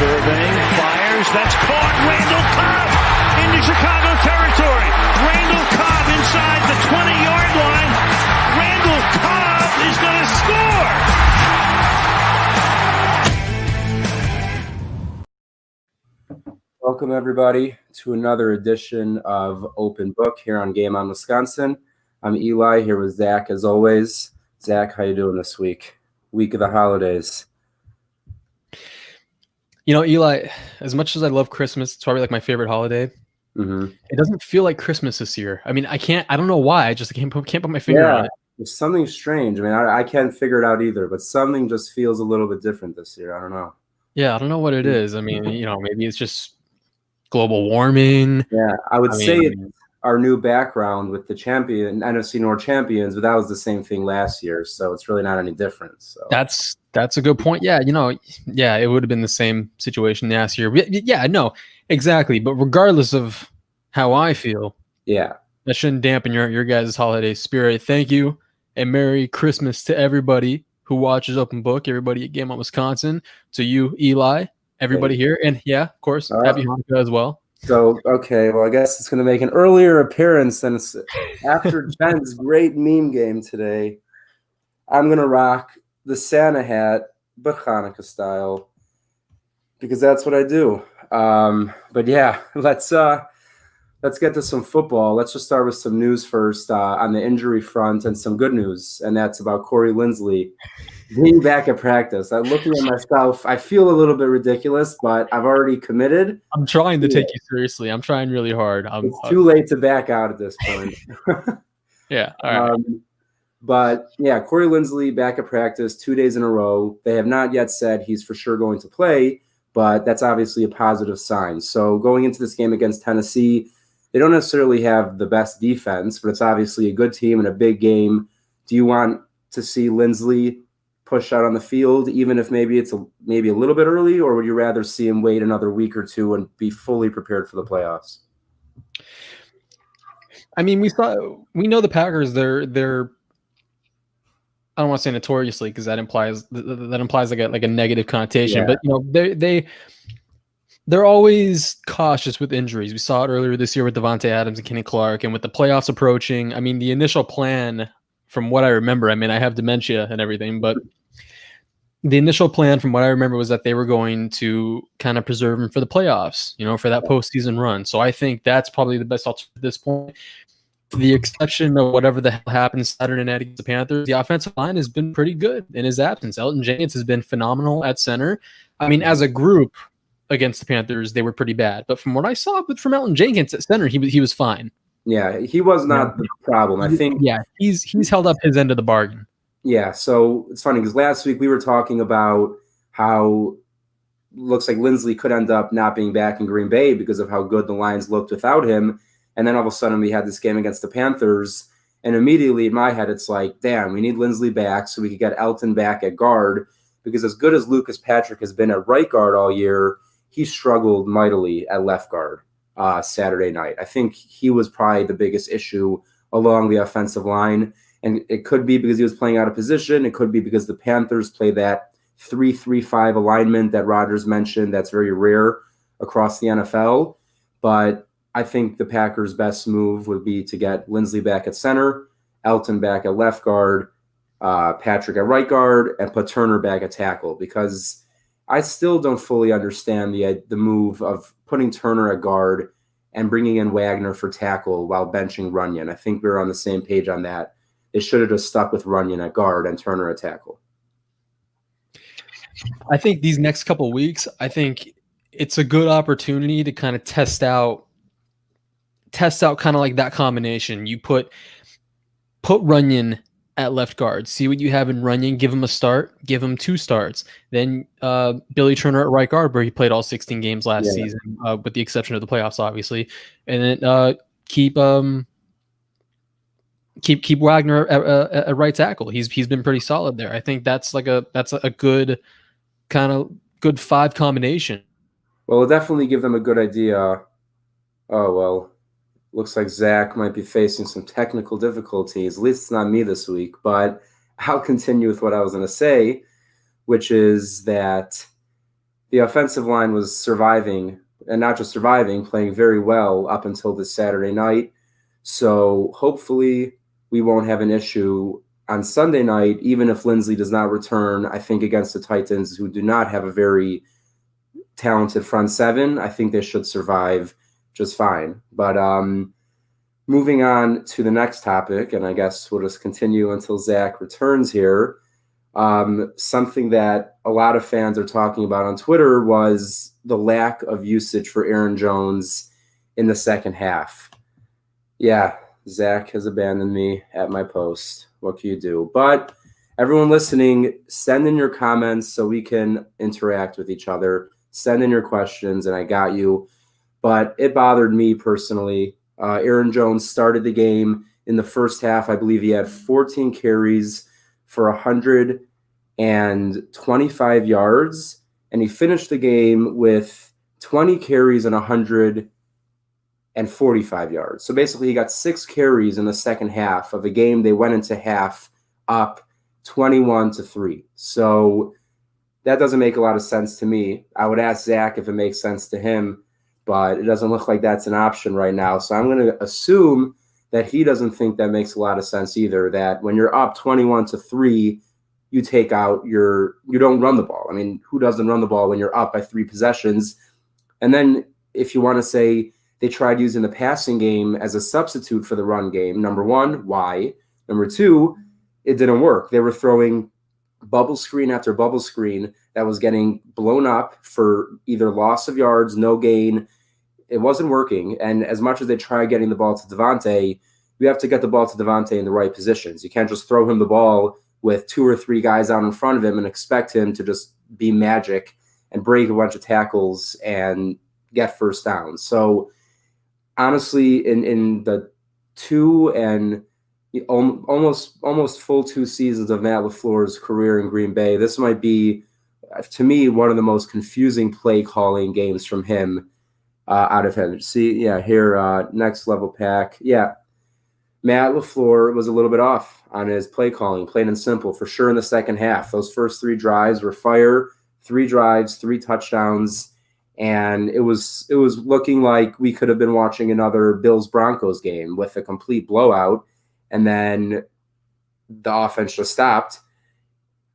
Surveying, fires, that's caught. Randall Cobb into Chicago territory. Randall Cobb inside the 20-yard line. Randall Cobb is going to score. Welcome, everybody, to another edition of Open Book here on Game On Wisconsin. I'm Eli, here with Zach, as always. Zach, how you doing this week? Week of the holidays. You know, Eli, as much as I love Christmas, it's probably like my favorite holiday. Mm-hmm. It doesn't feel like Christmas this year. I mean, I don't know why. I just can't put my finger on it. There's something strange. I mean, I can't figure it out either, but something just feels a little bit different this year. I don't know. Yeah, I don't know what it is. I mean, maybe it's just global warming. Yeah, I would say it's our new background with the NFC North champions, but that was the same thing last year, so it's really not any different. So that's a good point. Yeah, it would have been the same situation last year. Yeah, no, exactly. But regardless of how I feel, yeah, that shouldn't dampen your guys' holiday spirit. Thank you, and Merry Christmas to everybody who watches Open Book, everybody at Game On Wisconsin, to you, Eli, everybody here, and yeah, of course, Happy Hanukkah as well. So, okay, well, I guess it's going to make an earlier appearance than after Jen's great meme game today. I'm going to rock the Santa hat, but Hanukkah style, because that's what I do. But yeah, let's get to some football. Let's just start with some news first on the injury front and some good news, and that's about Corey Linsley being back at practice. I'm looking at myself. I feel a little bit ridiculous, but I've already committed. I'm trying to take you seriously. I'm trying really hard. It's too late to back out at this point. Yeah. All right. But yeah, Corey Linsley back at practice 2 days in a row. They have not yet said he's for sure going to play, but that's obviously a positive sign. So going into this game against Tennessee, they don't necessarily have the best defense, but it's obviously a good team and a big game. Do you want to see Linsley push out on the field, even if maybe it's a little bit early, or would you rather see him wait another week or two and be fully prepared for the playoffs? I mean, we know the Packers. They're I don't want to say notoriously, because that implies like a negative connotation. Yeah. But they're always cautious with injuries. We saw it earlier this year with Devontae Adams and Kenny Clark, and with the playoffs approaching. I mean, the initial plan, from what I remember, I mean, I have dementia and everything, but the initial plan, from what I remember, was that they were going to kind of preserve him for the playoffs, for that postseason run. So I think that's probably the best alternative at this point. To the exception of whatever the hell happens Saturday night against the Panthers, the offensive line has been pretty good in his absence. Elton Jenkins has been phenomenal at center. I mean, as a group against the Panthers, they were pretty bad. But from what I saw from Elton Jenkins at center, he was fine. Yeah, he was not the problem. I think. Yeah, he's held up his end of the bargain. Yeah, so it's funny because last week we were talking about how looks like Linsley could end up not being back in Green Bay because of how good the Lions looked without him. And then all of a sudden we had this game against the Panthers, and immediately in my head it's like, damn, we need Linsley back so we could get Elton back at guard, because as good as Lucas Patrick has been at right guard all year, he struggled mightily at left guard Saturday night. I think he was probably the biggest issue along the offensive line. And it could be because he was playing out of position. It could be because the Panthers play that 3-3-5 alignment that Rodgers mentioned. That's very rare across the NFL. But I think the Packers' best move would be to get Linsley back at center, Elton back at left guard, Patrick at right guard, and put Turner back at tackle, because I still don't fully understand the move of putting Turner at guard and bringing in Wagner for tackle while benching Runyon. I think we're on the same page on that. They should have just stuck with Runyon at guard and Turner at tackle. I think these next couple of weeks, I think it's a good opportunity to kind of test out kind of like that combination. You put Runyon at left guard, see what you have in Runyon, give him a start, give him 2 starts. Then Billy Turner at right guard, where he played all 16 games last season, with the exception of the playoffs, obviously. And then keep Wagner at right tackle. He's been pretty solid there. I think that's a good kind of good 5 combination. Well, it'll definitely give them a good idea. Oh, well, looks like Zach might be facing some technical difficulties. At least it's not me this week, but I'll continue with what I was going to say, which is that the offensive line was surviving, and not just surviving, playing very well up until this Saturday night. So hopefully we won't have an issue on Sunday night, even if Lindsey does not return. I think against the Titans, who do not have a very talented front seven, I think they should survive just fine. But moving on to the next topic, and I guess we'll just continue until Zach returns here. Something that a lot of fans are talking about on Twitter was the lack of usage for Aaron Jones in the second half. Yeah, Zach has abandoned me at my post. What can you do? But everyone listening, send in your comments so we can interact with each other. Send in your questions, and I got you. But it bothered me personally. Aaron Jones started the game in the first half. I believe he had 14 carries for 125 yards, and he finished the game with 20 carries and 145 yards. So basically he got 6 carries in the second half of a game. They went into half up 21-3. So that doesn't make a lot of sense to me. I would ask Zach if it makes sense to him, but it doesn't look like that's an option right now. So I'm going to assume that he doesn't think that makes a lot of sense either, that when you're up 21-3, you take out you don't run the ball. I mean, who doesn't run the ball when you're up by 3 possessions? And then if you want to say they tried using the passing game as a substitute for the run game, number one, why? Number two, it didn't work. They were throwing bubble screen after bubble screen that was getting blown up for either loss of yards, no gain. It wasn't working. And as much as they try getting the ball to Devontae, you have to get the ball to Devontae in the right positions. You can't just throw him the ball with 2 or 3 guys out in front of him and expect him to just be magic and break a bunch of tackles and get first down. So honestly, in the 2 and almost full 2 seasons of Matt LaFleur's career in Green Bay, this might be, to me, one of the most confusing play calling games from him out of him. See, yeah, here, next level pack. Yeah, Matt LaFleur was a little bit off on his play calling, plain and simple, for sure in the second half. Those first 3 drives were fire, 3 drives, 3 touchdowns, and it was looking like we could have been watching another Bills-Broncos game with a complete blowout, and then the offense just stopped.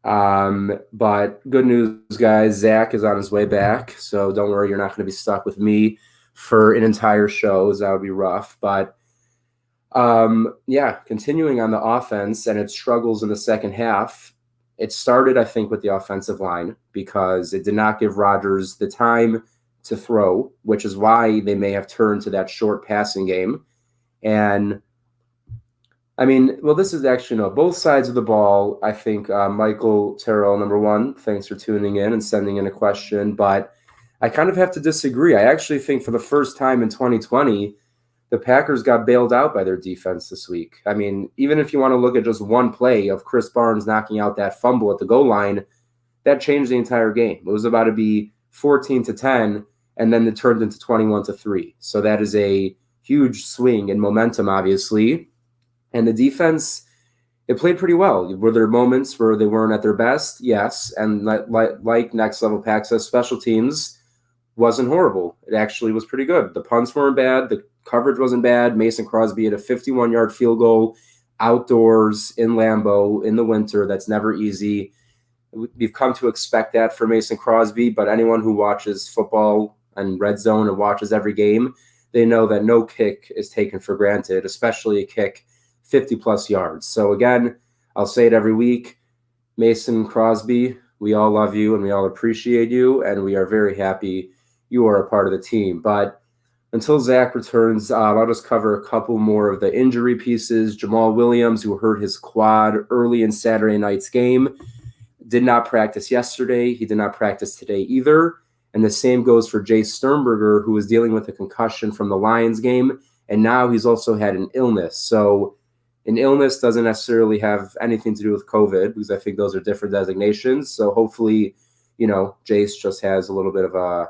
But good news, guys, Zach is on his way back, so don't worry, you're not going to be stuck with me for an entire show. That would be rough, but continuing on the offense and its struggles in the second half, it started, I think, with the offensive line because it did not give Rodgers the time to throw, which is why they may have turned to that short passing game. And I mean, well, this is actually, both sides of the ball. I think Michael Terrell, number 1, thanks for tuning in and sending in a question, but I kind of have to disagree. I actually think for the first time in 2020, the Packers got bailed out by their defense this week. I mean, even if you want to look at just one play of Chris Barnes knocking out that fumble at the goal line, that changed the entire game. It was about to be 14-10, and then it turned into 21-3. So that is a huge swing in momentum, obviously. And the defense, it played pretty well. Were there moments where they weren't at their best? Yes. And like Next Level Pack says, special teams wasn't horrible. It actually was pretty good. The punts weren't bad. The coverage wasn't bad. Mason Crosby had a 51-yard field goal outdoors in Lambeau in the winter. That's never easy. We've come to expect that for Mason Crosby, but anyone who watches football and Red Zone and watches every game, they know that no kick is taken for granted, especially a kick 50-plus yards. So again, I'll say it every week, Mason Crosby, we all love you and we all appreciate you, and we are very happy you are a part of the team. But until Zach returns, I'll just cover a couple more of the injury pieces. Jamal Williams, who hurt his quad early in Saturday night's game, did not practice yesterday. He did not practice today either. And the same goes for Jay Sternberger, who was dealing with a concussion from the Lions game, and now he's also had an illness. So an illness doesn't necessarily have anything to do with COVID, because I think those are different designations. So hopefully, Jace just has a little bit of a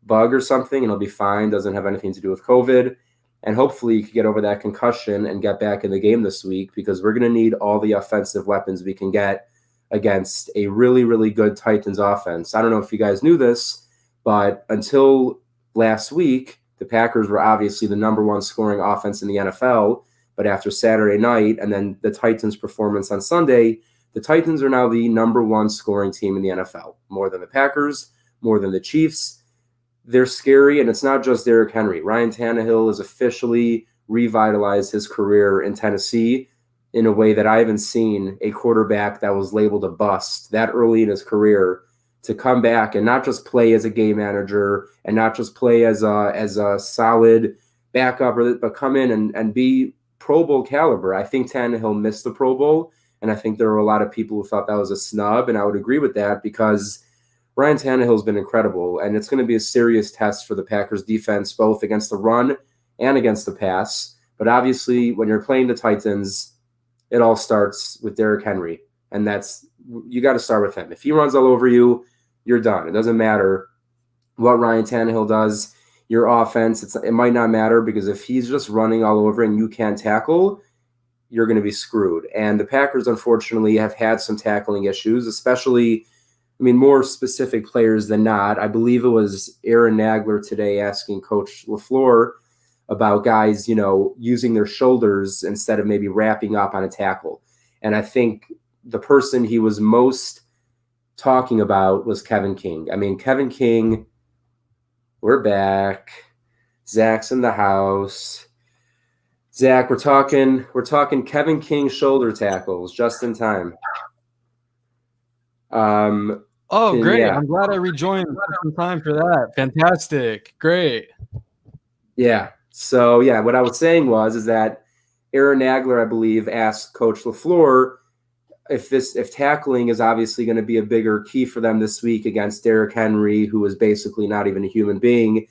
bug or something and he'll be fine. Doesn't have anything to do with COVID. And hopefully you can get over that concussion and get back in the game this week, because we're going to need all the offensive weapons we can get against a really, really good Titans offense. I don't know if you guys knew this, But until last week, the Packers were obviously the number one scoring offense in the NFL. But after Saturday night and then the Titans' performance on Sunday, the Titans are now the number one scoring team in the NFL, more than the Packers, more than the Chiefs. They're scary, and it's not just Derrick Henry. Ryan Tannehill has officially revitalized his career in Tennessee in a way that I haven't seen a quarterback that was labeled a bust that early in his career to come back and not just play as a game manager and not just play as a solid backup, but come in and be Pro Bowl caliber. I think Tannehill missed the Pro Bowl, and I think there were a lot of people who thought that was a snub, and I would agree with that because Ryan Tannehill has been incredible, and it's going to be a serious test for the Packers defense, both against the run and against the pass. But obviously, when you're playing the Titans, it all starts with Derrick Henry, and you got to start with him. If he runs all over you, you're done. It doesn't matter what Ryan Tannehill does. Your offense, it might not matter because if he's just running all over and you can't tackle, you're going to be screwed. And the Packers, unfortunately, have had some tackling issues, especially, more specific players than not. I believe it was Aaron Nagler today asking Coach LaFleur about guys, using their shoulders instead of maybe wrapping up on a tackle. And I think the person he was most talking about was Kevin King. Kevin King, we're back. Zach's in the house. Zach, we're talking Kevin King shoulder tackles just in time. Great. Yeah. I'm glad I rejoined in time for that. Fantastic. Great. Yeah. So, yeah, what I was saying is that Aaron Nagler, I believe, asked Coach LaFleur if tackling is obviously going to be a bigger key for them this week against Derrick Henry, who is basically not even a human being.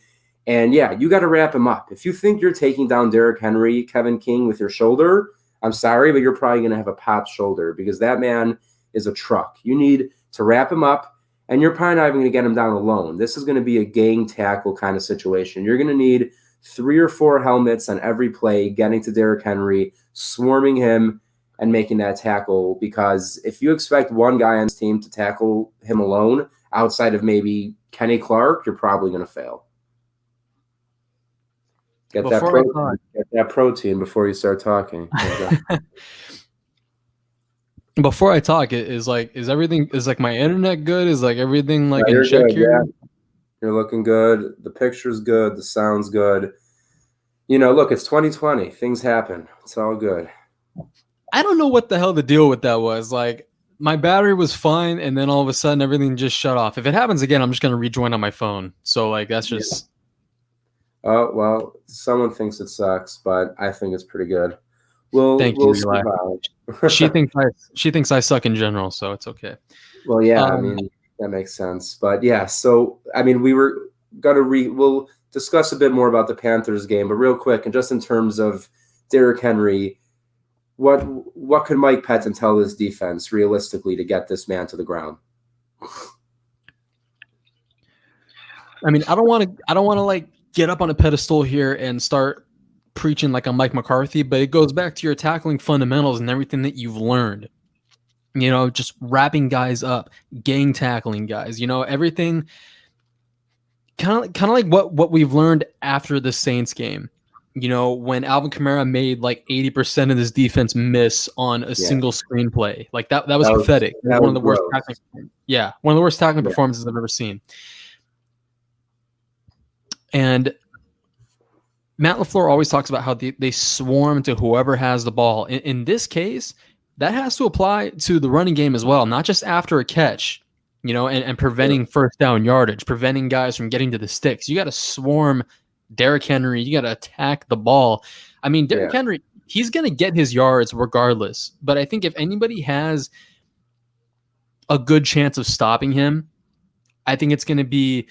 And, yeah, you got to wrap him up. If you think you're taking down Derrick Henry, Kevin King, with your shoulder, I'm sorry, but you're probably going to have a popped shoulder because that man is a truck. You need to wrap him up, and you're probably not even going to get him down alone. This is going to be a gang tackle kind of situation. You're going to need 3 or 4 helmets on every play, getting to Derrick Henry, swarming him, and making that tackle, because if you expect one guy on this team to tackle him alone outside of maybe Kenny Clark, you're probably going to fail. Get that protein before you start talking. Before I talk, is my internet good? Is everything in check good, here? Yeah. You're looking good. The picture's good. The sound's good. Look, it's 2020. Things happen. It's all good. I don't know what the hell the deal with that was. My battery was fine, and then all of a sudden everything just shut off. If it happens again, I'm just going to rejoin on my phone. So that's just... Yeah. Oh, well, someone thinks it sucks, but I think it's pretty good. Thank you, Eli. She thinks I suck in general, so it's okay. Well, yeah, that makes sense. But yeah, so we were we'll discuss a bit more about the Panthers game, but real quick, and just in terms of Derrick Henry, what could Mike Pettin tell his defense realistically to get this man to the ground? I don't want to get up on a pedestal here and start preaching like I'm Mike McCarthy, but it goes back to your tackling fundamentals and everything that you've learned. Just wrapping guys up, gang tackling guys, everything kind of like what we've learned after the Saints game. When Alvin Kamara made 80% of his defense miss on a single screenplay. That was pathetic. One of the worst tackling. Yeah, one of the worst tackling performances I've ever seen. And Matt LaFleur always talks about how they swarm to whoever has the ball. In this case, that has to apply to the running game as well, not just after a catch, and preventing first down yardage, preventing guys from getting to the sticks. You got to swarm Derrick Henry. You got to attack the ball. Derrick Henry, he's going to get his yards regardless. But I think if anybody has a good chance of stopping him, I think it's going to be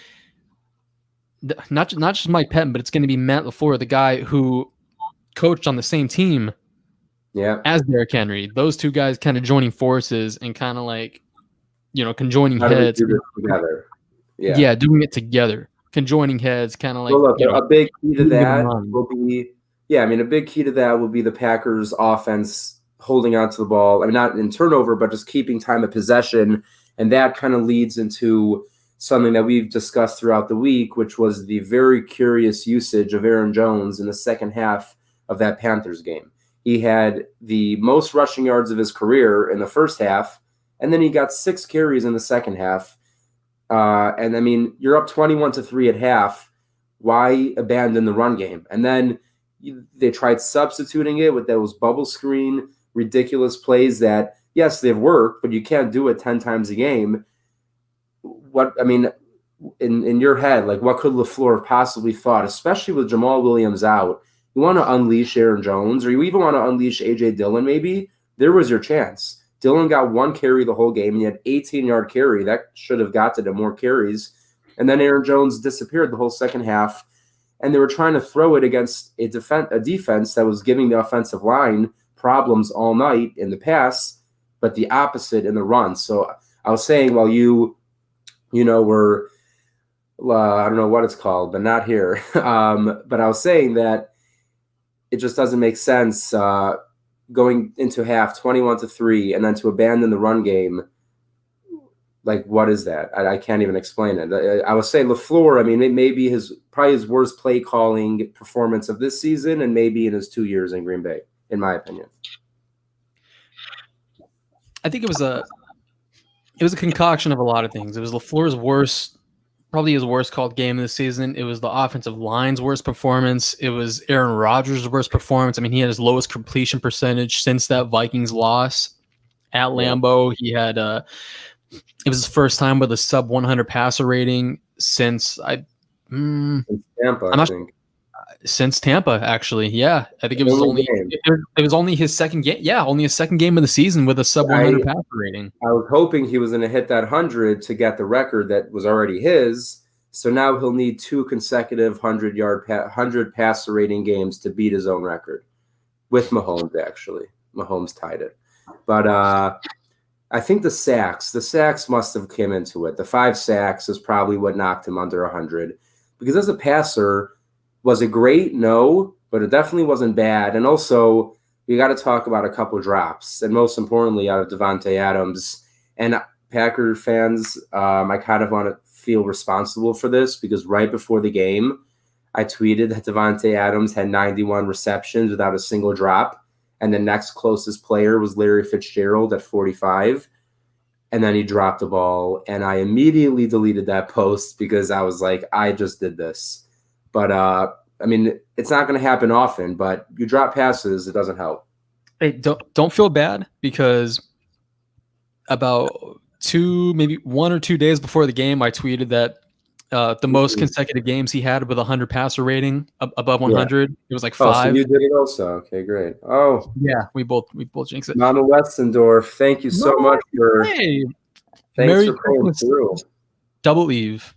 not just Mike Pettin, but it's going to be Matt LaFleur, the guy who coached on the same team as Derrick Henry. Those two guys kind of joining forces and kind of conjoining heads. Together. Yeah, doing it together. Conjoining heads, kind of a big key to that will be a big key to that will be the Packers offense holding on to the ball. Not in turnover, but just keeping time of possession. And that kind of leads into something that we've discussed throughout the week, which was the very curious usage of Aaron Jones in the second half of that Panthers game. He had the most rushing yards of his career in the first half, and then he got 6 carries in the second half. And I mean, you're up 21-3 at half. Why abandon the run game? And then they tried substituting it with those bubble screen, ridiculous plays that, yes, they've worked, but you can't do it 10 times a game. In your head, like, what could LaFleur have possibly thought, especially with Jamal Williams out? You want to unleash Aaron Jones, or you even want to unleash A.J. Dillon maybe? There was your chance. Dillon got 1 carry the whole game, and he had 18-yard carry. That should have got to him more carries. And then Aaron Jones disappeared the whole second half, and they were trying to throw it against a defense that was giving the offensive line problems all night in the pass, but the opposite in the run. So I was saying, while we're I don't know what it's called, but not here. But I was saying that it just doesn't make sense going into half 21-3 and then to abandon the run game. Like, what is that? I can't even explain it. I would say LaFleur, I mean, it may be probably his worst play calling performance of this season, and maybe in his 2 years in Green Bay, in my opinion. I think it was a concoction of a lot of things. It was LaFleur's probably his worst called game of the season. It was the offensive line's worst performance. It was Aaron Rodgers' worst performance. I mean, he had his lowest completion percentage since that Vikings loss at Lambeau. He had it was his first time with a sub 100 passer rating since since Tampa, actually. Yeah, I think it was only his second game. Yeah, only his second game of the season with a sub 100 passer rating. I was hoping he was going to hit that 100 to get the record that was already his. So now he'll need 2 consecutive 100 passer rating games to beat his own record with Mahomes. Actually, Mahomes tied it, but I think the sacks must have came into it. The 5 sacks is probably what knocked him under 100, because as a passer, was it great? No, but it definitely wasn't bad. And also, you got to talk about a couple drops, and most importantly, out of Davante Adams. And Packer fans, I kind of want to feel responsible for this, because right before the game, I tweeted that Davante Adams had 91 receptions without a single drop, and the next closest player was Larry Fitzgerald at 45, and then he dropped the ball, and I immediately deleted that post because I was like, I just did this. But, I mean, it's not going to happen often, but you drop passes, it doesn't help. Hey, don't feel bad, because about 1 or 2 days before the game, I tweeted that the most consecutive games he had with a 100 passer rating above 100, it was like 5. Oh, so you did it also. Okay, great. Oh, yeah, we both jinxed it. Mama Westendorf, thank you so much for Merry for pulling through. Double Eve.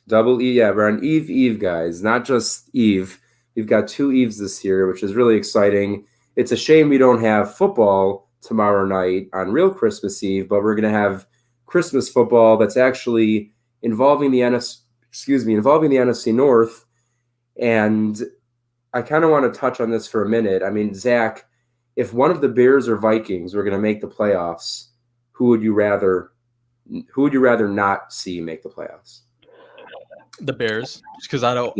Double E, yeah, we're on Eve, guys, not just Eve. We've got 2 Eves this year, which is really exciting. It's a shame we don't have football tomorrow night on real Christmas Eve, but we're going to have Christmas football that's actually involving the NFC North. And I kind of want to touch on this for a minute. I mean, Zach, if one of the Bears or Vikings were going to make the playoffs, who would you rather not see make the playoffs? The Bears, because I don't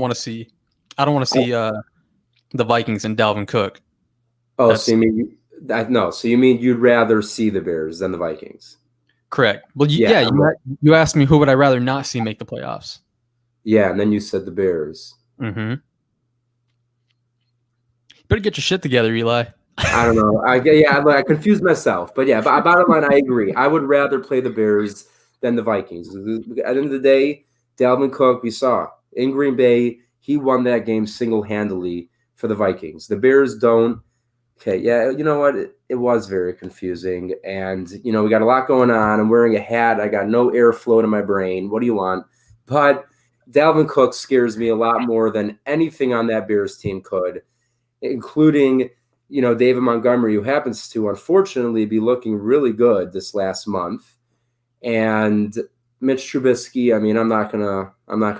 want to see the Vikings and Dalvin Cook. Oh, so you mean you'd rather see the Bears than the Vikings? Correct. Well, you asked me who would I rather not see make the playoffs. Yeah, and then you said the Bears. Mm-hmm. Better get your shit together, Eli. I don't know. I confused myself, but yeah. Bottom line, I agree. I would rather play the Bears than the Vikings. At the end of the day, Dalvin Cook, we saw in Green Bay, he won that game single-handedly for the Vikings. The Bears don't. Okay, yeah, you know what? It was very confusing. And, we got a lot going on. I'm wearing a hat. I got no airflow to my brain. What do you want? But Dalvin Cook scares me a lot more than anything on that Bears team could, including, David Montgomery, who happens to, unfortunately, be looking really good this last month. And Mitch Trubisky, I mean, I'm not gonna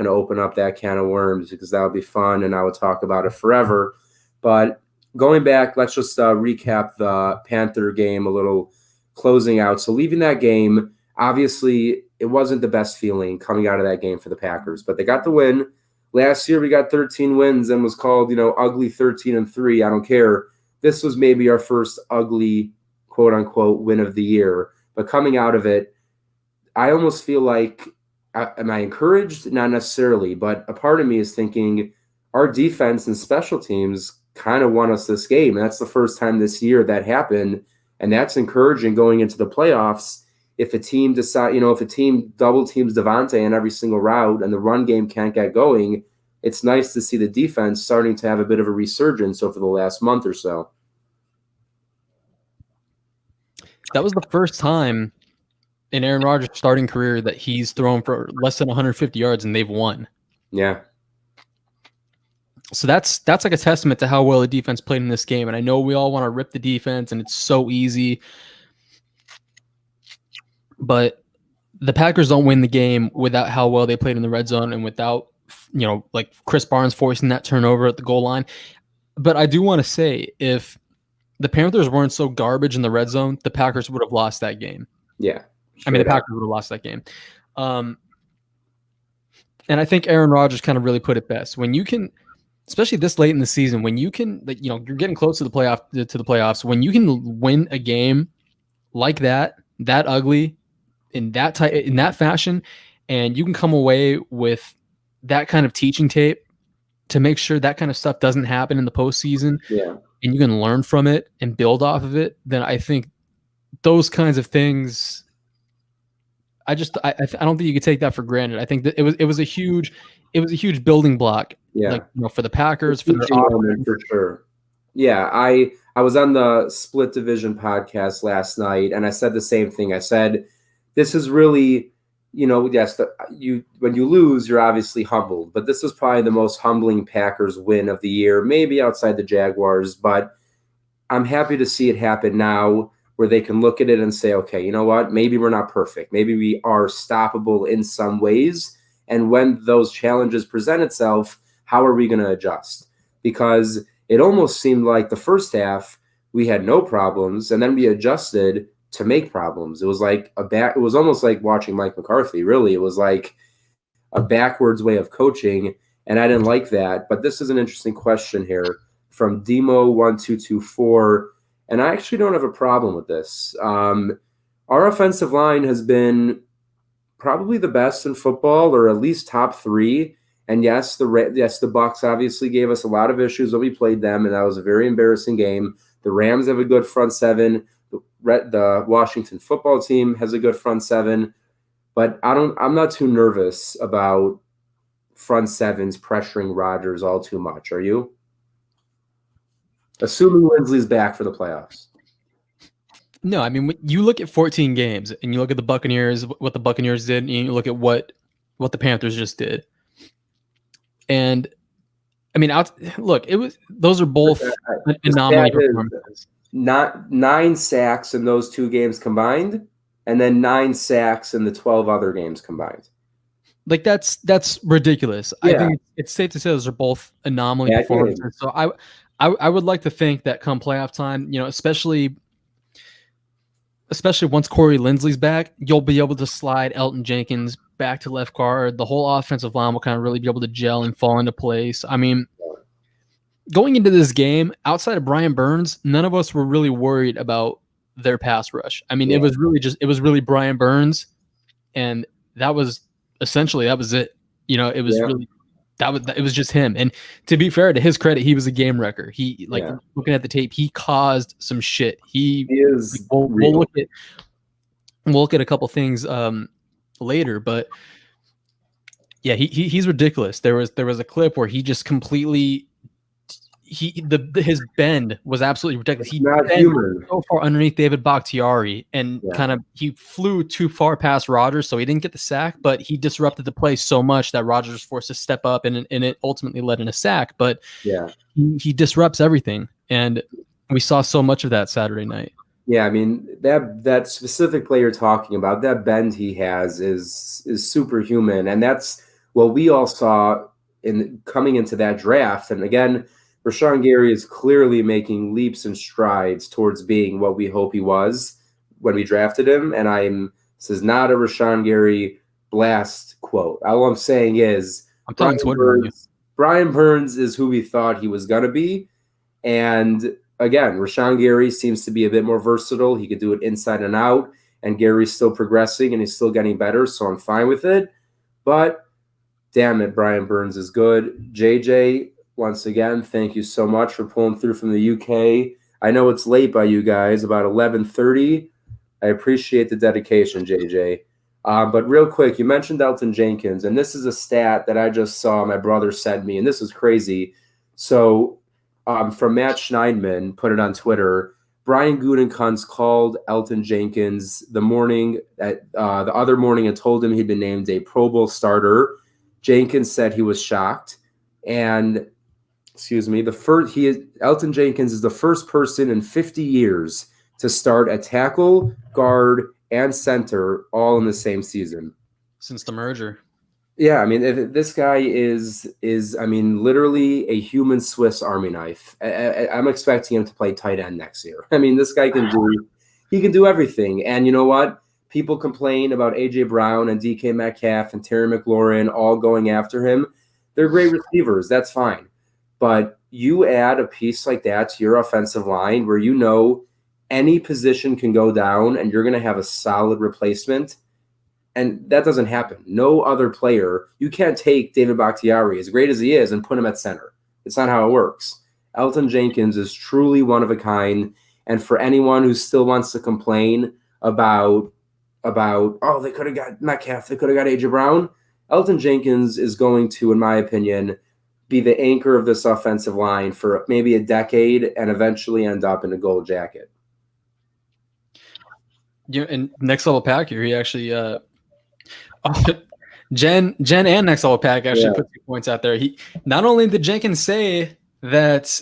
open up that can of worms, because that would be fun and I would talk about it forever. But going back, let's just recap the Panther game a little, closing out. So leaving that game, obviously it wasn't the best feeling coming out of that game for the Packers, but they got the win. Last year we got 13 wins and was called, ugly 13-3. I don't care. This was maybe our first ugly, quote unquote, win of the year. But coming out of it, I almost feel like, am I encouraged? Not necessarily, but a part of me is thinking our defense and special teams kind of won us this game. And that's the first time this year that happened. And that's encouraging going into the playoffs. If a team if a team double teams Davante in every single route and the run game can't get going, it's nice to see the defense starting to have a bit of a resurgence over the last month or so. That was the first time in Aaron Rodgers' starting career that he's thrown for less than 150 yards and they've won. Yeah. So that's like a testament to how well the defense played in this game. And I know we all want to rip the defense, and it's so easy. But the Packers don't win the game without how well they played in the red zone and without, like Chris Barnes forcing that turnover at the goal line. But I do want to say, if the Panthers weren't so garbage in the red zone, the Packers would have lost that game. Yeah. I mean, the Packers would have lost that game. And I think Aaron Rodgers kind of really put it best. When you can, especially this late in the season, when you can, you're getting close to the playoffs, when you can win a game like that ugly, in that fashion, and you can come away with that kind of teaching tape to make sure that kind of stuff doesn't happen in the postseason, and you can learn from it and build off of it, then I think those kinds of things, I don't think you could take that for granted. I think that it was a huge building block, for the Packers, for sure. Yeah, I was on the Split Division podcast last night, and I said the same thing. I said, this is really, yes, when you lose, you're obviously humbled, but this is probably the most humbling Packers win of the year, maybe outside the Jaguars, but I'm happy to see it happen now where they can look at it and say, okay, you know what, maybe we're not perfect. Maybe we are stoppable in some ways, and when those challenges present itself, how are we going to adjust? Because it almost seemed like the first half we had no problems, and then we adjusted to make problems. It was like it was almost like watching Mike McCarthy. Really, it was like a backwards way of coaching, and I didn't like that. But this is an interesting question here from Demo1224, and I actually don't have a problem with this. Our offensive line has been probably the best in football, or at least top three. And yes, the Bucs obviously gave us a lot of issues when we played them, and that was a very embarrassing game. The Rams have a good front seven. The Washington football team has a good front seven, but I'm not too nervous about front sevens pressuring Rodgers all too much. Are you? Assuming Linsley's back for the playoffs. No, I mean, when you look at 14 games and you look at the Buccaneers, what the Buccaneers did, and you look at what the Panthers just did. And I mean, those are both anomaly performances. Not 9 sacks in those 2 games combined, and then 9 sacks in the 12 other games combined. Like that's ridiculous. Yeah. I think it's safe to say those are both anomaly performances. So I would like to think that come playoff time, especially once Corey Linsley's back, you'll be able to slide Elton Jenkins back to left guard. The whole offensive line will kind of really be able to gel and fall into place. I mean, going into this game, outside of Brian Burns, none of us were really worried about their pass rush. I mean, it was really Brian Burns, and that was it. It was really it was just him. And to be fair, to his credit, he was a game wrecker. Looking at the tape, he caused some shit. He is. We'll look at a couple things later, but yeah, he's ridiculous. There was a clip where he just completely. His bend was absolutely ridiculous. He bent so far underneath David Bakhtiari, and he flew too far past Rodgers, so he didn't get the sack, but he disrupted the play so much that Rodgers was forced to step up, and it ultimately led in a sack. But he disrupts everything, and we saw so much of that Saturday night. Yeah, I mean, that specific play you're talking about, that bend he has is superhuman, and that's what we all saw in coming into that draft. And again, Rashawn Gary is clearly making leaps and strides towards being what we hope he was when we drafted him, and I'm This is not a Rashawn Gary blast quote. All I'm saying is I'm telling Twitter on you. Brian Burns is who we thought he was going to be. And again, Rashawn Gary seems to be a bit more versatile. He could do it inside and out, and Gary's still progressing and he's still getting better, so I'm fine with it. But damn it, Brian Burns is good. JJ, once again, thank you so much for pulling through from the UK. I know it's late by you guys, about 11:30. I appreciate the dedication, JJ. But real quick, you mentioned Elgton Jenkins, and this is a stat that I just saw my brother sent me, and this is crazy. So from Matt Schneidman, put it on Twitter, Brian Gutekunst called Elgton Jenkins the other morning and told him he'd been named a Pro Bowl starter. Jenkins said he was shocked. And, Elgton Jenkins is the first person in 50 years to start at tackle, guard, and center all in the same season. Since the merger. Yeah, I mean, this guy is literally a human Swiss Army knife. I'm expecting him to play tight end next year. I mean, this guy can do everything. And you know what? People complain about A.J. Brown and DK Metcalf and Terry McLaurin all going after him. They're great receivers. That's fine. But you add a piece like that to your offensive line where you know any position can go down and you're going to have a solid replacement. And that doesn't happen. No other player, you can't take David Bakhtiari, as great as he is, and put him at center. It's not how it works. Elgton Jenkins is truly one of a kind. And for anyone who still wants to complain about they could have got Metcalf, they could have got A.J. Brown, Elgton Jenkins is going to, in my opinion, be the anchor of this offensive line for maybe a decade and eventually end up in a gold jacket. Yeah, and next level pack here, he actually Jen and next level pack actually put 2 points out there. He not only did Jenkins say that,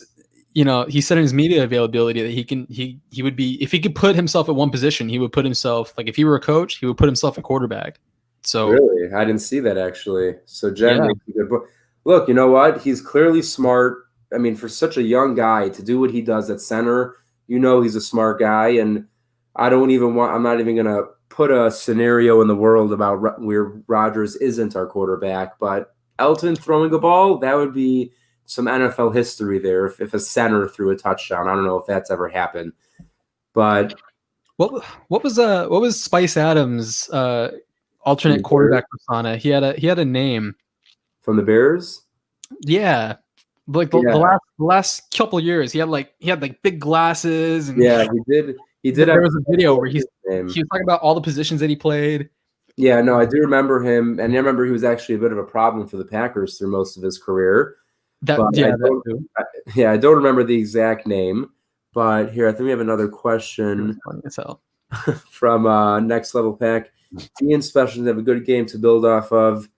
he said in his media availability that he would be, if he could put himself at one position, he would put himself, like if he were a coach, he would put himself at quarterback. So really, I didn't see that actually. So Jen, look, you know what? He's clearly smart. I mean, for such a young guy to do what he does at center, he's a smart guy. And I'm not even going to put a scenario in the world about where Rodgers isn't our quarterback, but Elgton throwing a ball, that would be some NFL history there if a center threw a touchdown. I don't know if that's ever happened. But what was Spice Adams' alternate quarterback persona? He had a name from the Bears. Yeah, like the last couple years, he had big glasses. And yeah, he did. There was a video where he was talking about all the positions that he played. Yeah, no, I do remember him, and I remember he was actually a bit of a problem for the Packers through most of his career. I don't remember the exact name, but here I think we have another question funny as hell. from Next Level Pack. Ian Specials have a good game to build off of.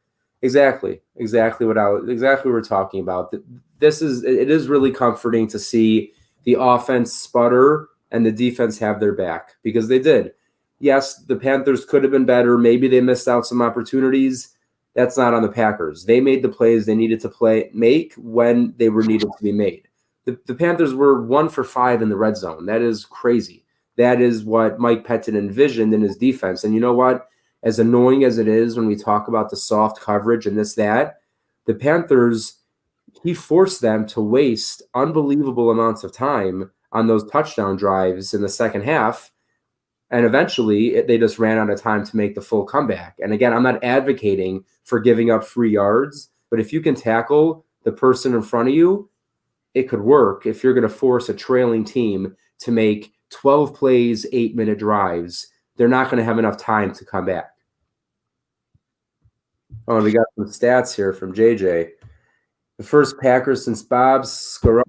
Exactly what we're talking about. It is really comforting to see the offense sputter and the defense have their back, because they did. Yes, the Panthers could have been better. Maybe they missed out some opportunities. That's not on the Packers. They made the plays they needed to make when they were needed to be made. The Panthers were 1 for 5 in the red zone. That is crazy. That is what Mike Pettin envisioned in his defense. And you know what? As annoying as it is when we talk about the soft coverage and that, the Panthers, he forced them to waste unbelievable amounts of time on those touchdown drives in the second half. And eventually they just ran out of time to make the full comeback. And again, I'm not advocating for giving up free yards, but if you can tackle the person in front of you, it could work if you're going to force a trailing team to make 12 plays, 8-minute drives. They're not going to have enough time to come back. Oh, and we got some stats here from JJ. The first Packers since Bob Skoronski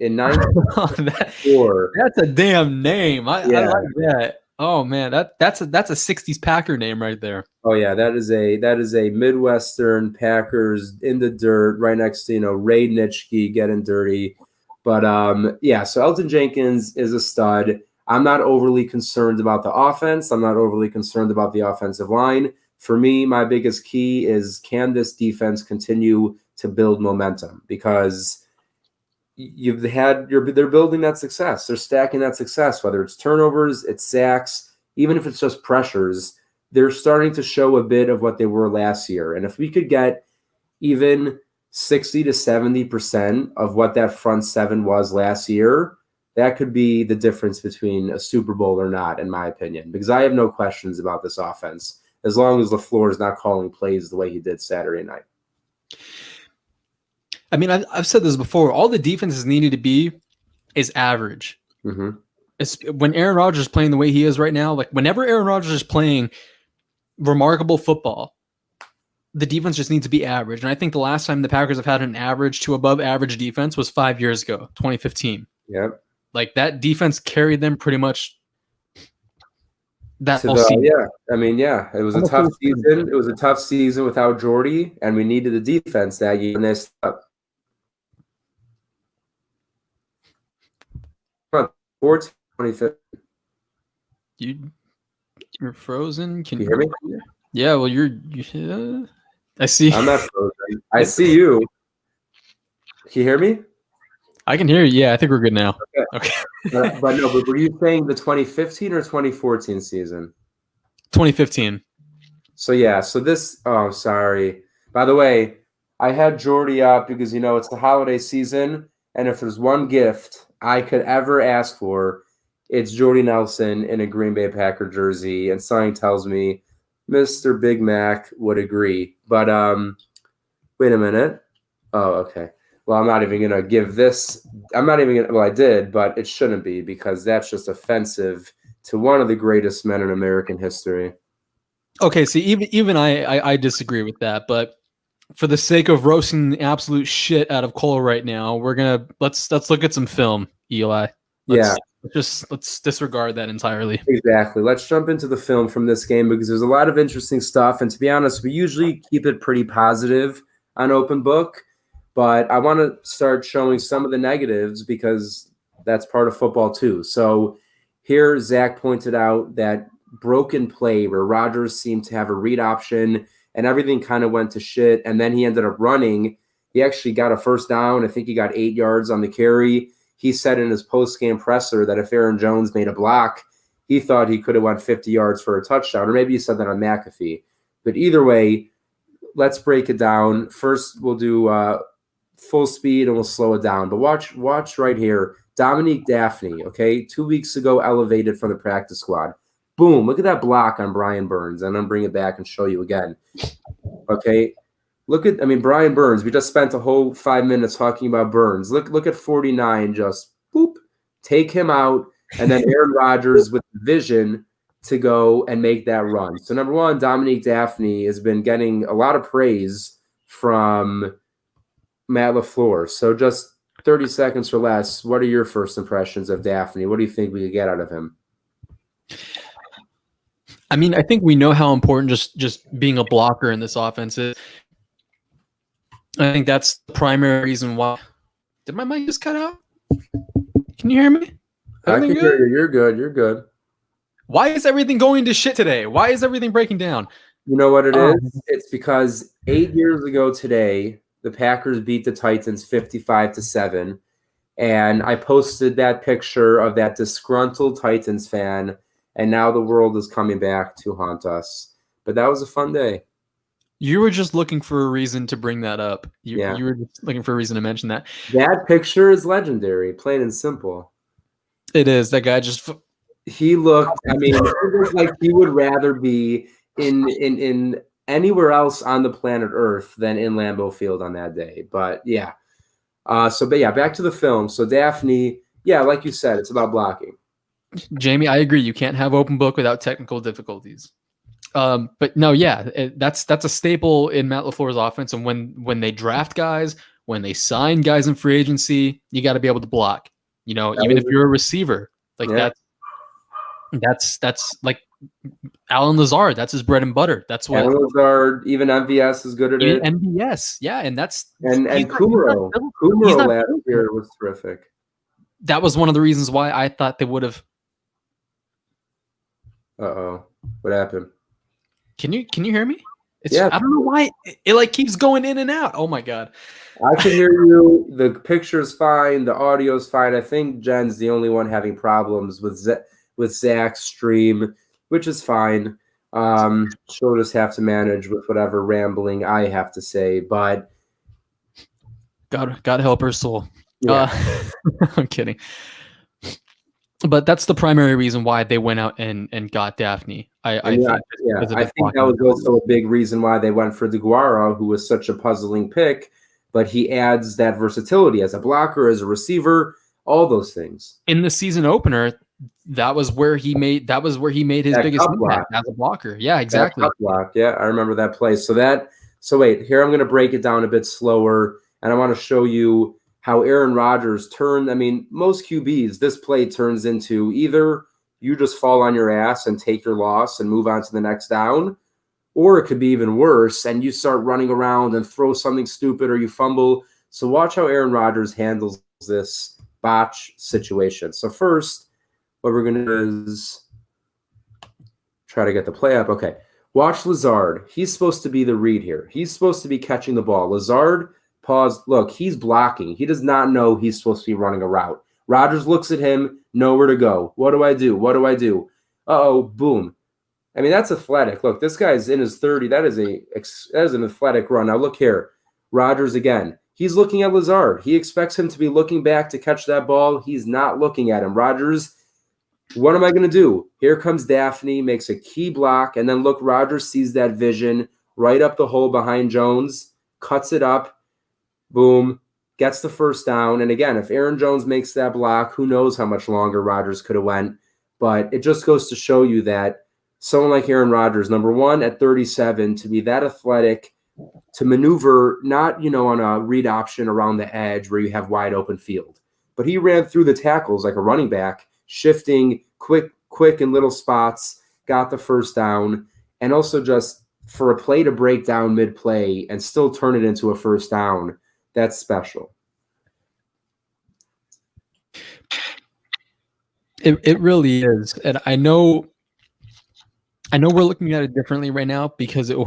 in 1994. That's a damn name. I like that. Oh man, that's a 60s Packer name right there. Oh yeah, that is a Midwestern Packers in the dirt right next to Ray Nitschke getting dirty. But so Elgton Jenkins is a stud. I'm not overly concerned about the offense. I'm not overly concerned about the offensive line. For me, my biggest key is, can this defense continue to build momentum? Because they're building that success. They're stacking that success, whether it's turnovers, it's sacks, even if it's just pressures. They're starting to show a bit of what they were last year. And if we could get even 60 to 70% of what that front seven was last year, that could be the difference between a Super Bowl or not, in my opinion, because I have no questions about this offense as long as LaFleur is not calling plays the way he did Saturday night. I mean, I've said this before. All the defenses needed to be is average. Mm-hmm. It's, when Aaron Rodgers is playing the way he is right now, like whenever Aaron Rodgers is playing remarkable football, the defense just needs to be average. And I think the last time the Packers have had an average to above average defense was 5 years ago, 2015. Yep. Like that defense carried them pretty much that whole season. Yeah. I mean, yeah, it was a tough season. It was a tough season without Jordy, and we needed a defense that year, and they stepped up. 2015. You're frozen. Can you hear me? Yeah, well, I see. I'm not frozen. I see you. Can you hear me? I can hear you. Yeah, I think we're good now. Okay. But were you saying the 2015 or 2014 season? 2015. So this. Oh, sorry. By the way, I had Jordy up because it's the holiday season, and if there's one gift I could ever ask for, it's Jordy Nelson in a Green Bay Packer jersey, and something tells me Mr. Big Mac would agree. But wait a minute. Oh, okay. Well, I'm not even going to give this. I'm not even going to. Well, I did, but it shouldn't be because that's just offensive to one of the greatest men in American history. Okay, see, even I disagree with that, but for the sake of roasting the absolute shit out of Cole right now, we're gonna let's look at some film, Eli. Let's disregard that entirely. Exactly. Let's jump into the film from this game because there's a lot of interesting stuff, and to be honest, we usually keep it pretty positive on Open Book, but I want to start showing some of the negatives because that's part of football too. So here, Zach pointed out that broken play where Rodgers seemed to have a read option and everything kind of went to shit, and then he ended up running. He actually got a first down. I think he got 8 yards on the carry. He said in his post-game presser that if Aaron Jones made a block, he thought he could have went 50 yards for a touchdown, or maybe he said that on McAfee. But either way, let's break it down. First, we'll do full speed and we'll slow it down. But watch right here. Dominique Daphne, okay, 2 weeks ago elevated from the practice squad. Boom, look at that block on Brian Burns. And I'm going to bring it back and show you again. Okay, Brian Burns, we just spent a whole 5 minutes talking about Burns. Look at 49, just boop, take him out, and then Aaron Rodgers with vision to go and make that run. So number one, Dominique Daphne has been getting a lot of praise from Matt LaFleur. So just 30 seconds or less, what are your first impressions of Daphne? What do you think we could get out of him? I mean, I think we know how important just being a blocker in this offense is. I think that's the primary reason why. Did my mic just cut out? Can you hear me? I can hear you. You're good. You're good. Why is everything going to shit today? Why is everything breaking down? You know what it is? It's because 8 years ago today, the Packers beat the Titans 55-7. And I posted that picture of that disgruntled Titans fan. And now the world is coming back to haunt us. But that was a fun day. You were just looking for a reason to bring that up. You were just looking for a reason to mention that. That picture is legendary, plain and simple. It is. That guy just... He looked, it looked like he would rather be in anywhere else on the planet Earth than in Lambeau Field on that day. But, yeah. Back to the film. So, Daphne, like you said, it's about blocking. Jamie, I agree. You can't have Open Book without technical difficulties. But no, that's a staple in Matt LaFleur's offense. And when they draft guys, when they sign guys in free agency, you got to be able to block. Even if you're a receiver, that's like Alan Lazard. That's his bread and butter. That's what Alan Lazard, even MVS is good at it. MVS, and that's and Kumaro. Kumaro last year was terrific. That was one of the reasons why I thought they would have. Uh-oh. What happened? Can you hear me? Yeah. I don't know why it like keeps going in and out. Oh my God. I can hear you. The picture's fine. The audio's fine. I think Jen's the only one having problems with Zach's stream, which is fine. She'll just have to manage with whatever rambling I have to say. But God help her soul. yeah, I'm kidding. But that's the primary reason why they went out and got Daphne. I think that was also a big reason why they went for DeGuara, who was such a puzzling pick. But he adds that versatility as a blocker, as a receiver, all those things. In the season opener, that was where he made his biggest impact as a blocker. Yeah, exactly. That block. Yeah, I remember that play. So wait, here I'm going to break it down a bit slower, and I want to show you how Aaron Rodgers turned. I mean, most QBs, this play turns into either you just fall on your ass and take your loss and move on to the next down, or it could be even worse, and you start running around and throw something stupid or you fumble. So watch how Aaron Rodgers handles this botch situation. So first, what we're going to do is try to get the play up. Okay, watch Lazard. He's supposed to be the read here. He's supposed to be catching the ball. Lazard, pause. Look, he's blocking. He does not know he's supposed to be running a route. Rodgers looks at him, nowhere to go. What do I do? What do I do? Uh-oh, boom. I mean, that's athletic. Look, this guy's in his 30. That is an athletic run. Now look here. Rodgers again. He's looking at Lazard. He expects him to be looking back to catch that ball. He's not looking at him. Rodgers, what am I going to do? Here comes Daphne, makes a key block, and then look, Rodgers sees that vision right up the hole behind Jones, cuts it up, boom, gets the first down. And again, if Aaron Jones makes that block, who knows how much longer Rodgers could have went. But it just goes to show you that someone like Aaron Rodgers, number one, at 37, to be that athletic, to maneuver not, on a read option around the edge where you have wide open field. But he ran through the tackles like a running back, shifting quick in little spots, got the first down, and also just for a play to break down mid-play and still turn it into a first down, that's special. It really is. And I know we're looking at it differently right now because it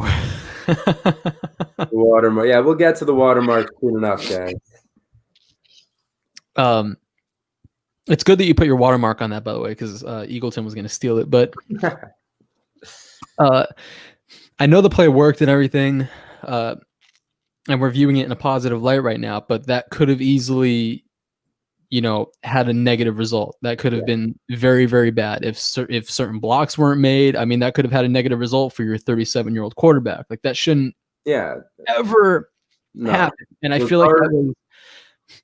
the watermark. Yeah, we'll get to the watermark soon enough, guys. It's good that you put your watermark on that, by the way, because Eagleton was going to steal it. But I know the play worked and everything, and we're viewing it in a positive light right now. But that could have easily, had a negative result. That could have been very, very bad if certain blocks weren't made. I mean, that could have had a negative result for your 37-year-old quarterback. Like that shouldn't ever happen. And I feel like that was,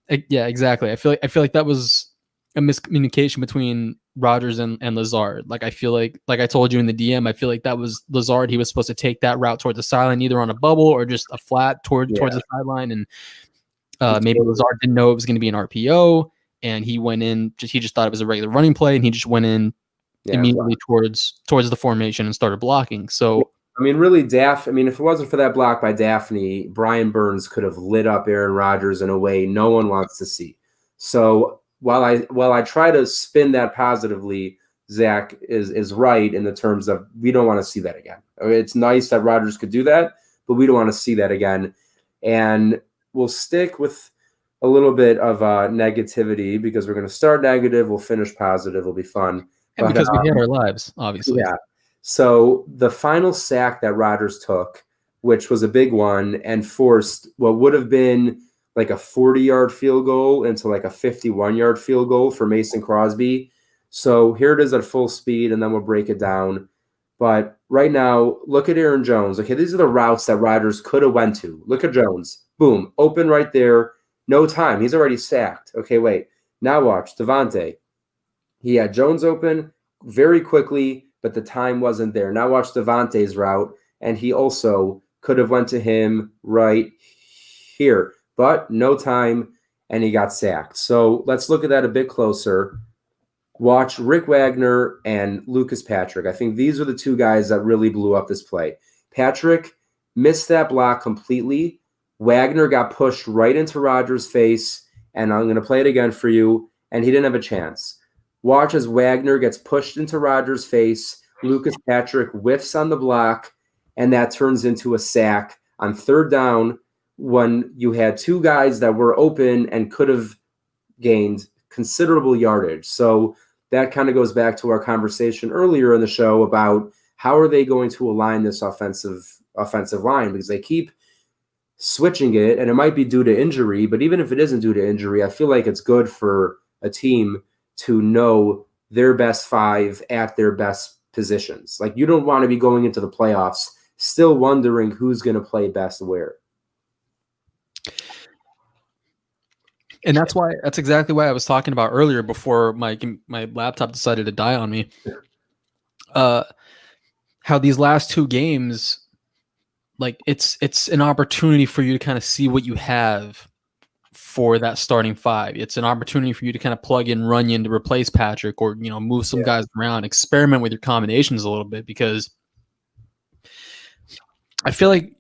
exactly. I feel like that was a miscommunication between Rodgers and Lazard. Like I feel like I told you in the DM, I feel like that was Lazard. He was supposed to take that route towards the sideline, either on a bubble or just a flat towards the sideline. And maybe Lazard didn't know it was going to be an RPO. And he went in, he just thought it was a regular running play, and he just went in immediately towards the formation and started blocking. So, I mean, really, if it wasn't for that block by Daphne, Brian Burns could have lit up Aaron Rodgers in a way no one wants to see. So while I try to spin that positively, Zach is right in the terms of we don't want to see that again. I mean, it's nice that Rodgers could do that, but we don't want to see that again. And we'll stick with a little bit of negativity because we're going to start negative. We'll finish positive. It'll be fun. And because we hate our lives, obviously. Yeah. So the final sack that Rodgers took, which was a big one, and forced what would have been like a 40-yard field goal into like a 51-yard field goal for Mason Crosby. So here it is at full speed, and then we'll break it down. But right now, look at Aaron Jones. Okay, these are the routes that Rodgers could have went to. Look at Jones. Boom, open right there. No time. He's already sacked. Okay, wait. Now watch. Devontae. He had Jones open very quickly, but the time wasn't there. Now watch Devontae's route, and he also could have went to him right here, but no time, and he got sacked. So let's look at that a bit closer. Watch Rick Wagner and Lucas Patrick. I think these are the two guys that really blew up this play. Patrick missed that block completely. Wagner got pushed right into Rodgers' face, and I'm going to play it again for you, and he didn't have a chance. Watch as Wagner gets pushed into Rodgers' face. Lucas Patrick whiffs on the block, and that turns into a sack on third down when you had two guys that were open and could have gained considerable yardage. So that kind of goes back to our conversation earlier in the show about how are they going to align this offensive line, because they keep switching it, and it might be due to injury, but even if it isn't due to injury, I feel like it's good for a team to know their best five at their best positions. Like, you don't want to be going into the playoffs still wondering who's going to play best where. And that's exactly why I was talking about earlier before my laptop decided to die on me. How these last two games, like it's an opportunity for you to kind of see what you have for that starting five. It's an opportunity for you to kind of plug in Runyon to replace Patrick, or move some guys around, experiment with your combinations a little bit, because I feel like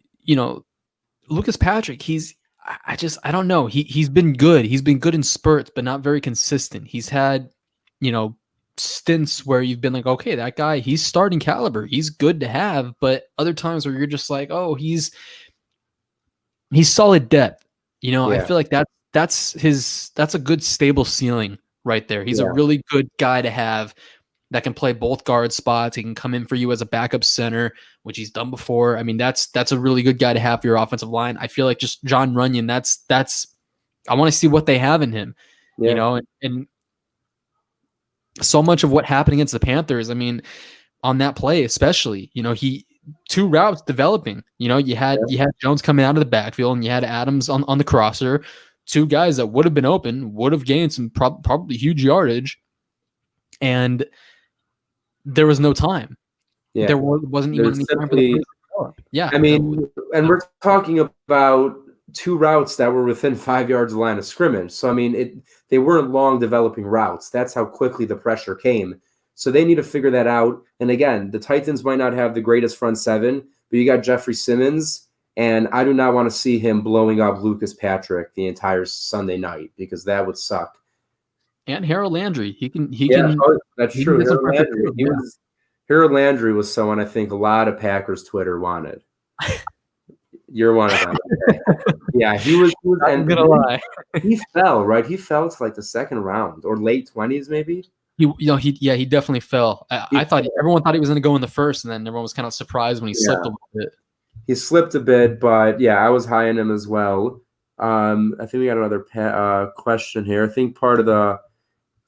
Lucas Patrick, I don't know. He's been good. He's been good in spurts, but not very consistent. He's had, stints where you've been like, okay, that guy, he's starting caliber. He's good to have, but other times where you're just like, oh, he's solid depth. I feel like that's a good stable ceiling right there. He's a really good guy to have that can play both guard spots. He can come in for you as a backup center, which he's done before. I mean, that's a really good guy to have for your offensive line. I feel like just John Runyon, I want to see what they have in him, and so much of what happened against the Panthers, I mean, on that play especially, he two routes developing. You had Jones coming out of the backfield, and you had Adams on the crosser, two guys that would have been open, would have gained some probably huge yardage, and there was no time. Yeah. There wasn't even any time for the yeah. I mean, and we're talking about two routes that were within 5 yards of the line of scrimmage. So, I mean, they weren't long developing routes. That's how quickly the pressure came. So they need to figure that out. And again, the Titans might not have the greatest front seven, but you got Jeffrey Simmons, and I do not want to see him blowing up Lucas Patrick the entire Sunday night, because that would suck. And Harold Landry, he can. That's true. Harold Landry was someone I think a lot of Packers Twitter wanted. You're one of them. Okay. Yeah, he was. I'm gonna lie. He fell, right? He fell to like the second round or late 20s, maybe. He definitely fell. I thought everyone thought he was going to go in the first, and then everyone was kind of surprised when he slipped a little bit. He slipped a bit, but yeah, I was high on him as well. I think we got another question here. I think part of the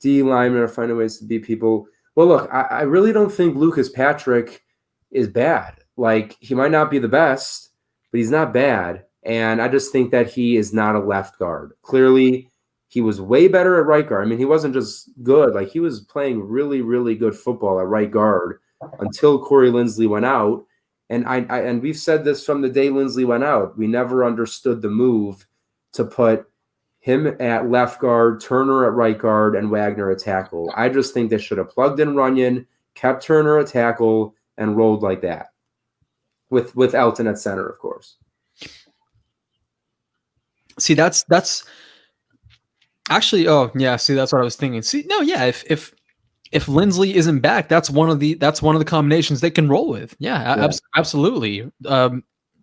D linemen are finding ways to beat people. Well, look, I really don't think Lucas Patrick is bad. Like, he might not be the best, but he's not bad. And I just think that he is not a left guard. Clearly, he was way better at right guard. I mean, he wasn't just good. Like, he was playing really, really good football at right guard until Corey Linsley went out. And and we've said this from the day Linsley went out. We never understood the move to put him at left guard, Turner at right guard, and Wagner at tackle. I just think they should have plugged in Runyon, kept Turner at tackle, and rolled like that. With Elton at center, of course. See, that's actually. Oh, yeah. See, that's what I was thinking. See, no, yeah. If Linsley isn't back, that's one of the combinations they can roll with. Yeah. Absolutely.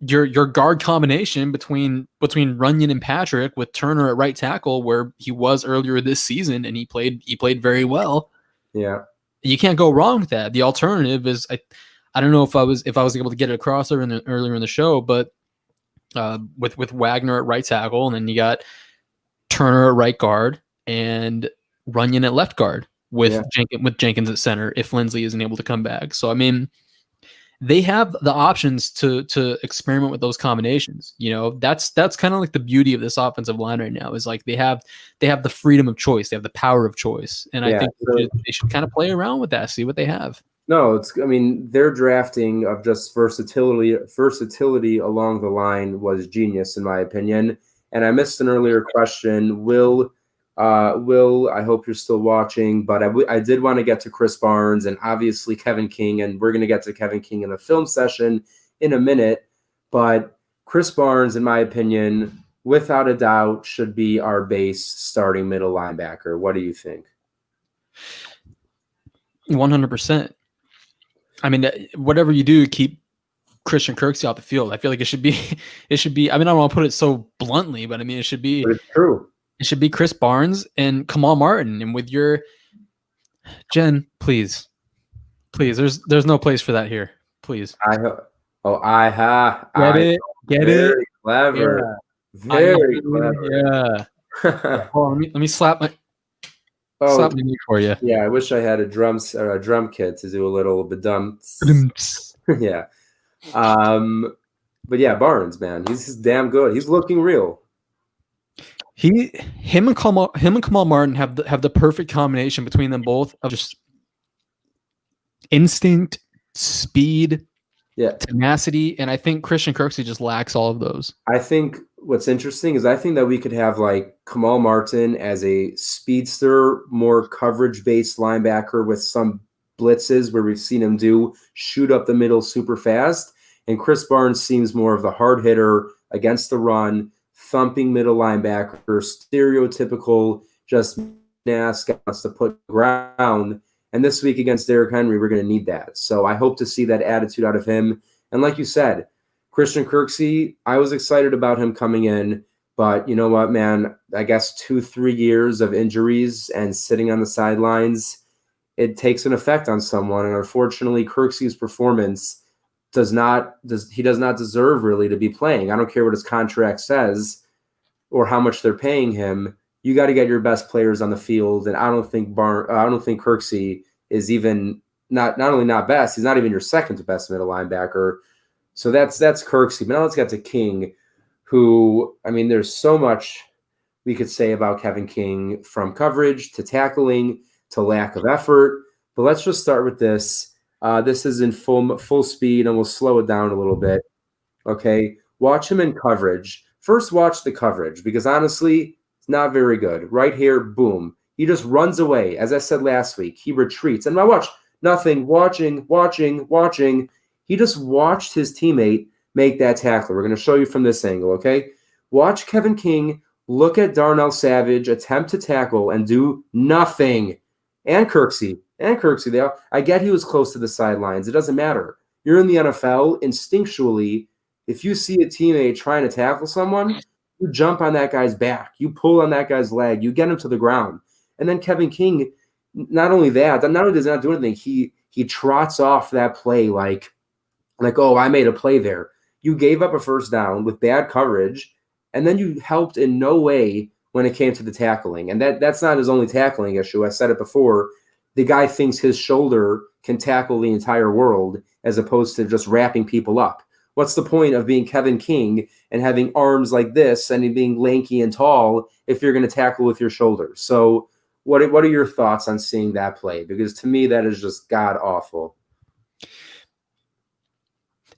Your guard combination between Runyon and Patrick, with Turner at right tackle, where he was earlier this season, and he played very well. Yeah. You can't go wrong with that. The alternative is I don't know if I was able to get it across earlier in the show, but with Wagner at right tackle, and then you got Turner at right guard and Runyon at left guard with Jenkins at center if Linsley isn't able to come back. So I mean, they have the options to experiment with those combinations. That's kind of like the beauty of this offensive line right now, is like they have the freedom of choice, they have the power of choice, and I think they should kind of play around with that, see what they have. No, their drafting of just versatility along the line was genius, in my opinion. And I missed an earlier question. Will, I hope you're still watching, but I did want to get to Chris Barnes and obviously Kevin King, and we're going to get to Kevin King in the film session in a minute. But Chris Barnes, in my opinion, without a doubt, should be our base starting middle linebacker. What do you think? 100%. I mean, whatever you do, keep Christian Kirksey off the field. I feel like it should be. I mean, I don't want to put it so bluntly, but I mean, it should be. But it's true. It should be Chris Barnes and Kamal Martin. And with your Jen, please. There's no place for that here. Please. Get it. Very clever. Yeah. Very clever. Yeah. Oh, let me slap my knee for you. Yeah, I wish I had a drum kit to do a little bedum. Yeah. But yeah, Barnes, man, he's damn good. He's looking real. Him and Kamal Martin have the perfect combination between them both of just instinct, speed, tenacity, and I think Christian Kirksey just lacks all of those. I think what's interesting is I think that we could have like Kamal Martin as a speedster, more coverage-based linebacker with some blitzes where we've seen him shoot up the middle super fast, and Chris Barnes seems more of the hard hitter against the run, thumping middle linebacker, stereotypical just nasty us to put ground. And this week against Derrick Henry, we're going to need that. So I hope to see that attitude out of him. And like you said, Christian Kirksey, I was excited about him coming in. But you know what, man? I guess 2-3 years of injuries and sitting on the sidelines, it takes an effect on someone. And unfortunately, Kirksey's performance does not deserve really to be playing. I don't care what his contract says or how much they're paying him. You got to get your best players on the field, and I don't think Kirksey is even not only not best, he's not even your second to best middle linebacker. So that's Kirksey. But now let's get to King, who, I mean, there's so much we could say about Kevin King, from coverage to tackling to lack of effort. But let's just start with this. This is in full speed, and we'll slow it down a little bit. Okay, watch him in coverage. First, watch the coverage, because honestly, not very good. Right here, boom. He just runs away. As I said last week, he retreats. And I watch nothing, watching. He just watched his teammate make that tackle. We're going to show you from this angle, okay? Watch Kevin King look at Darnell Savage, attempt to tackle, and do nothing. And Kirksey. I get he was close to the sidelines. It doesn't matter. You're in the NFL. Instinctually, if you see a teammate trying to tackle someone, you jump on that guy's back. You pull on that guy's leg. You get him to the ground. And then Kevin King, not only does he not do anything, he trots off that play like, oh, I made a play there. You gave up a first down with bad coverage, and then you helped in no way when it came to the tackling. And that's not his only tackling issue. I said it before. The guy thinks his shoulder can tackle the entire world as opposed to just wrapping people up. What's the point of being Kevin King and having arms like this and being lanky and tall if you're going to tackle with your shoulders? So what are your thoughts on seeing that play? Because to me, that is just god awful.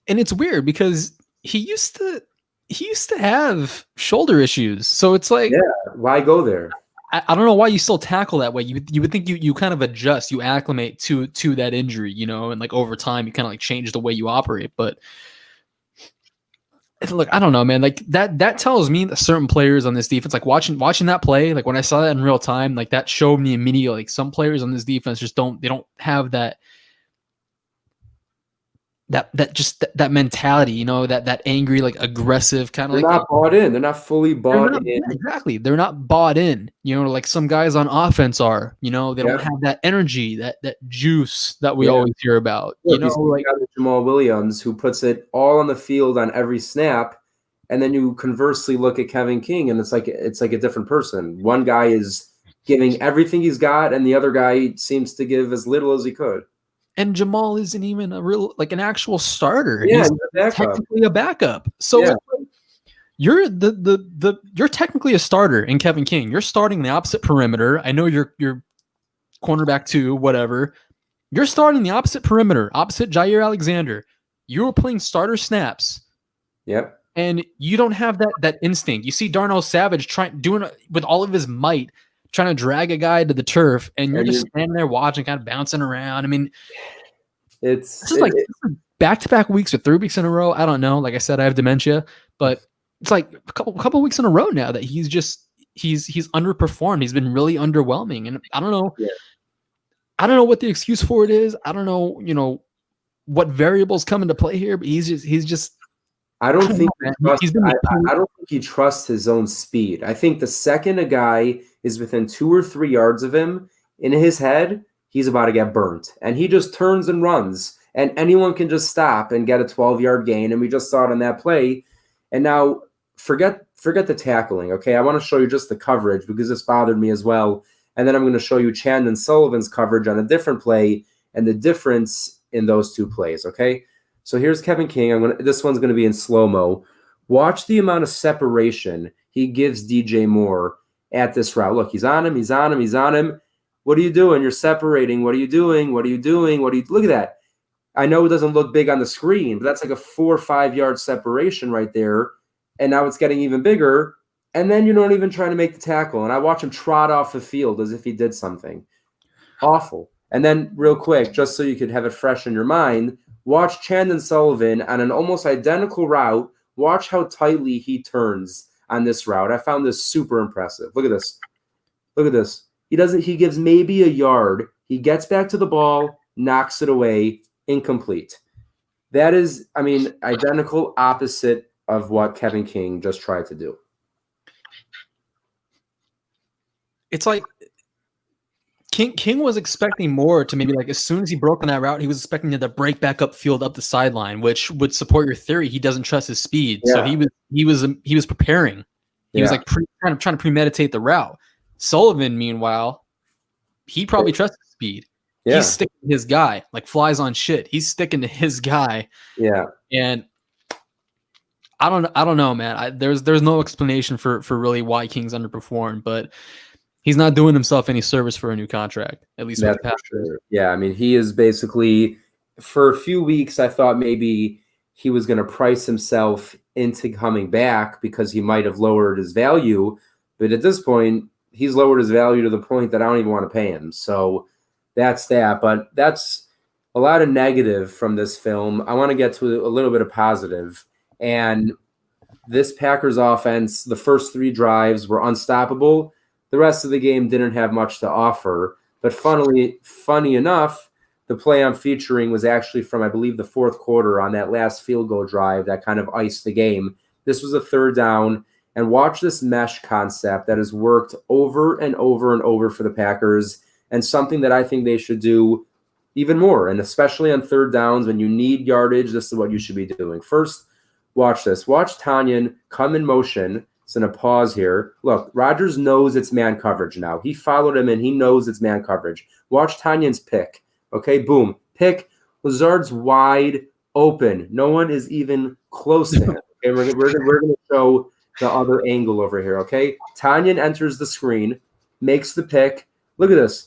And it's weird because he used to have shoulder issues. So it's like, yeah, why go there? I don't know why you still tackle that way. You would think you kind of adjust, you acclimate to that injury, and like over time you kind of like change the way you operate. But look, I don't know, man. Like that tells me that certain players on this defense, like watching that play, like when I saw that in real time, like that showed me immediately, like some players on this defense just don't have that mentality, that angry, like aggressive kind of. They're not bought in. They're not fully bought in. Yeah, exactly. They're not bought in. Like some guys on offense are. They don't have that energy, that juice that we always hear about. Look, like Jamal Williams, who puts it all on the field on every snap, and then you conversely look at Kevin King, and it's like a different person. One guy is giving everything he's got, and the other guy seems to give as little as he could. And Jamal isn't even an actual starter. Yeah, he's technically a backup. So you're you're technically a starter in Kevin King. You're starting the opposite perimeter. I know you're cornerback 2, whatever. You're starting the opposite perimeter, opposite Jair Alexander. You're playing starter snaps. Yep. And you don't have that instinct. You see Darnell Savage doing it with all of his might, trying to drag a guy to the turf, and you're just standing there watching, kind of bouncing around. I mean, this is back-to-back weeks or 3 weeks in a row. I don't know. Like I said, I have dementia, but it's like a couple weeks in a row now that he's underperformed. He's been really underwhelming, and I don't know. Yeah. I don't know what the excuse for it is. I don't know, what variables come into play here, but he's just. I don't think I don't think he trusts his own speed. I think the second a guy is within 2 or 3 yards of him, in his head, he's about to get burnt. And he just turns and runs. And anyone can just stop and get a 12-yard gain. And we just saw it on that play. And now forget the tackling, okay? I want to show you just the coverage because this bothered me as well. And then I'm going to show you Chandon Sullivan's coverage on a different play and the difference in those two plays, okay? So here's Kevin King. This one's going to be in slow-mo. Watch the amount of separation he gives DJ Moore at this route. Look, he's on him. What are you doing? You're separating. What are you doing? Look at that. I know it doesn't look big on the screen, but that's like a 4 or 5 yard separation right there. And now it's getting even bigger. And then you're not even trying to make the tackle. And I watch him trot off the field as if he did something. Awful. And then real quick, just so you could have it fresh in your mind, watch Chandon Sullivan on an almost identical route. Watch how tightly he turns on this route. I found this super impressive. Look at this. He gives maybe a yard. He gets back to the ball, knocks it away, incomplete. That is, identical opposite of what Kevin King just tried to do. It's like King was expecting more to maybe like as soon as he broke on that route, he was expecting to break back up field up the sideline, which would support your theory. He doesn't trust his speed, so he was preparing. He was like trying to premeditate the route. Sullivan, meanwhile, he probably trusts his speed. Yeah. He's sticking to his guy, like flies on shit. He's sticking to his guy. Yeah, and I don't know, man. There's no explanation for really why King's underperformed, but he's not doing himself any service for a new contract, at least with the Panthers. Sure. Yeah, he is basically, for a few weeks, I thought maybe he was going to price himself into coming back because he might have lowered his value. But at this point, he's lowered his value to the point that I don't even want to pay him. So that's that. But that's a lot of negative from this film. I want to get to a little bit of positive. And this Packers offense, the first 3 drives were unstoppable. The rest of the game didn't have much to offer. But funny enough, the play I'm featuring was actually from, I believe, the fourth quarter on that last field goal drive that kind of iced the game. This was a 3rd down. And watch this mesh concept that has worked over and over and over for the Packers, and something that I think they should do even more, and especially on 3rd downs when you need yardage, this is what you should be doing. First, watch this. Watch Tannehill come in motion. It's in a pause here. Look, Rodgers knows it's man coverage now. He followed him, and he knows it's man coverage. Watch Tannehill's pick. Okay, boom. Pick. Lazard's wide open. No one is even close to him. Okay, we're going to show the other angle over here, okay? Tannehill enters the screen, makes the pick. Look at this.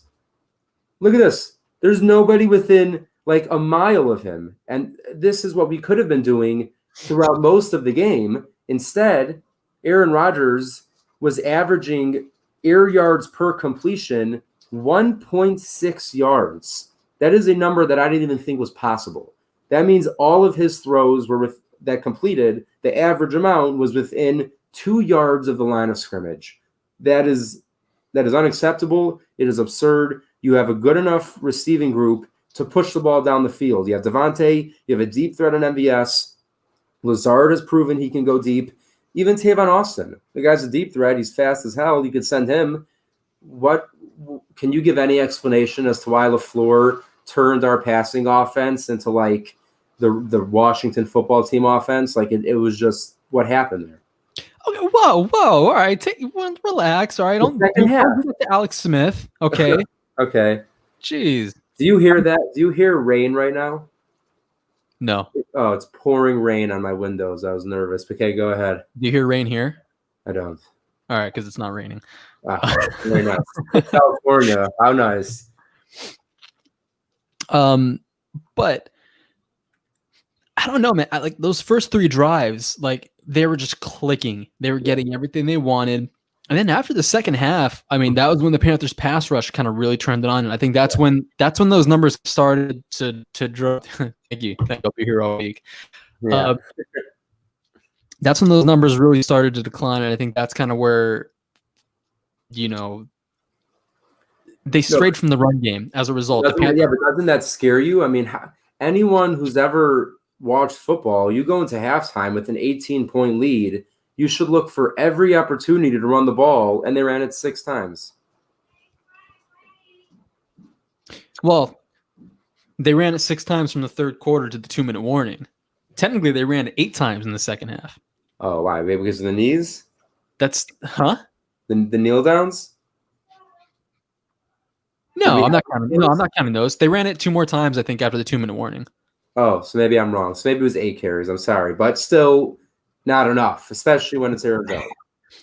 There's nobody within like a mile of him. And this is what we could have been doing throughout most of the game. Instead, Aaron Rodgers was averaging air yards per completion 1.6 yards. That is a number that I didn't even think was possible. That means all of his throws were that completed, the average amount was within 2 yards of the line of scrimmage. That is unacceptable. It is absurd. You have a good enough receiving group to push the ball down the field. You have Devontae. You have a deep threat on MVS. Lazard has proven he can go deep. Even Tavon Austin. The guy's a deep threat. He's fast as hell. You could send him. What can you give any explanation as to why LaFleur turned our passing offense into like the Washington football team offense? Like it was just what happened there. Okay, whoa, all right, relax. All right, don't do that to Alex Smith. Okay, okay. Jeez. Do you hear that? Do you hear rain right now? No. Oh, it's pouring rain on my windows. I was nervous. Okay, go ahead. Do you hear rain here? I don't. All right, because it's not raining. Very nice. California, how nice. But I don't know, man. Like those first 3 drives, like they were just clicking. They were getting everything they wanted. And then after the second half, that was when the Panthers pass rush kind of really turned it on. And I think that's when those numbers started to drop. Thank you. I'll be here all week. Yeah. That's when those numbers really started to decline. And I think that's kind of where, they strayed from the run game as a result. But doesn't that scare you? anyone who's ever watched football, you go into halftime with an 18-point lead, you should look for every opportunity to run the ball, and they ran it 6 times. Well, they ran it 6 times from the third quarter to the 2-minute warning. Technically, they ran it 8 times in the second half. Oh, why? Maybe because of the knees? That's The kneel downs? No, I'm not counting those. They ran it 2 more times, I think, after the 2-minute warning. Oh, so maybe I'm wrong. So maybe it was 8 carries. I'm sorry, but still not enough, especially when it's Aaron Jones.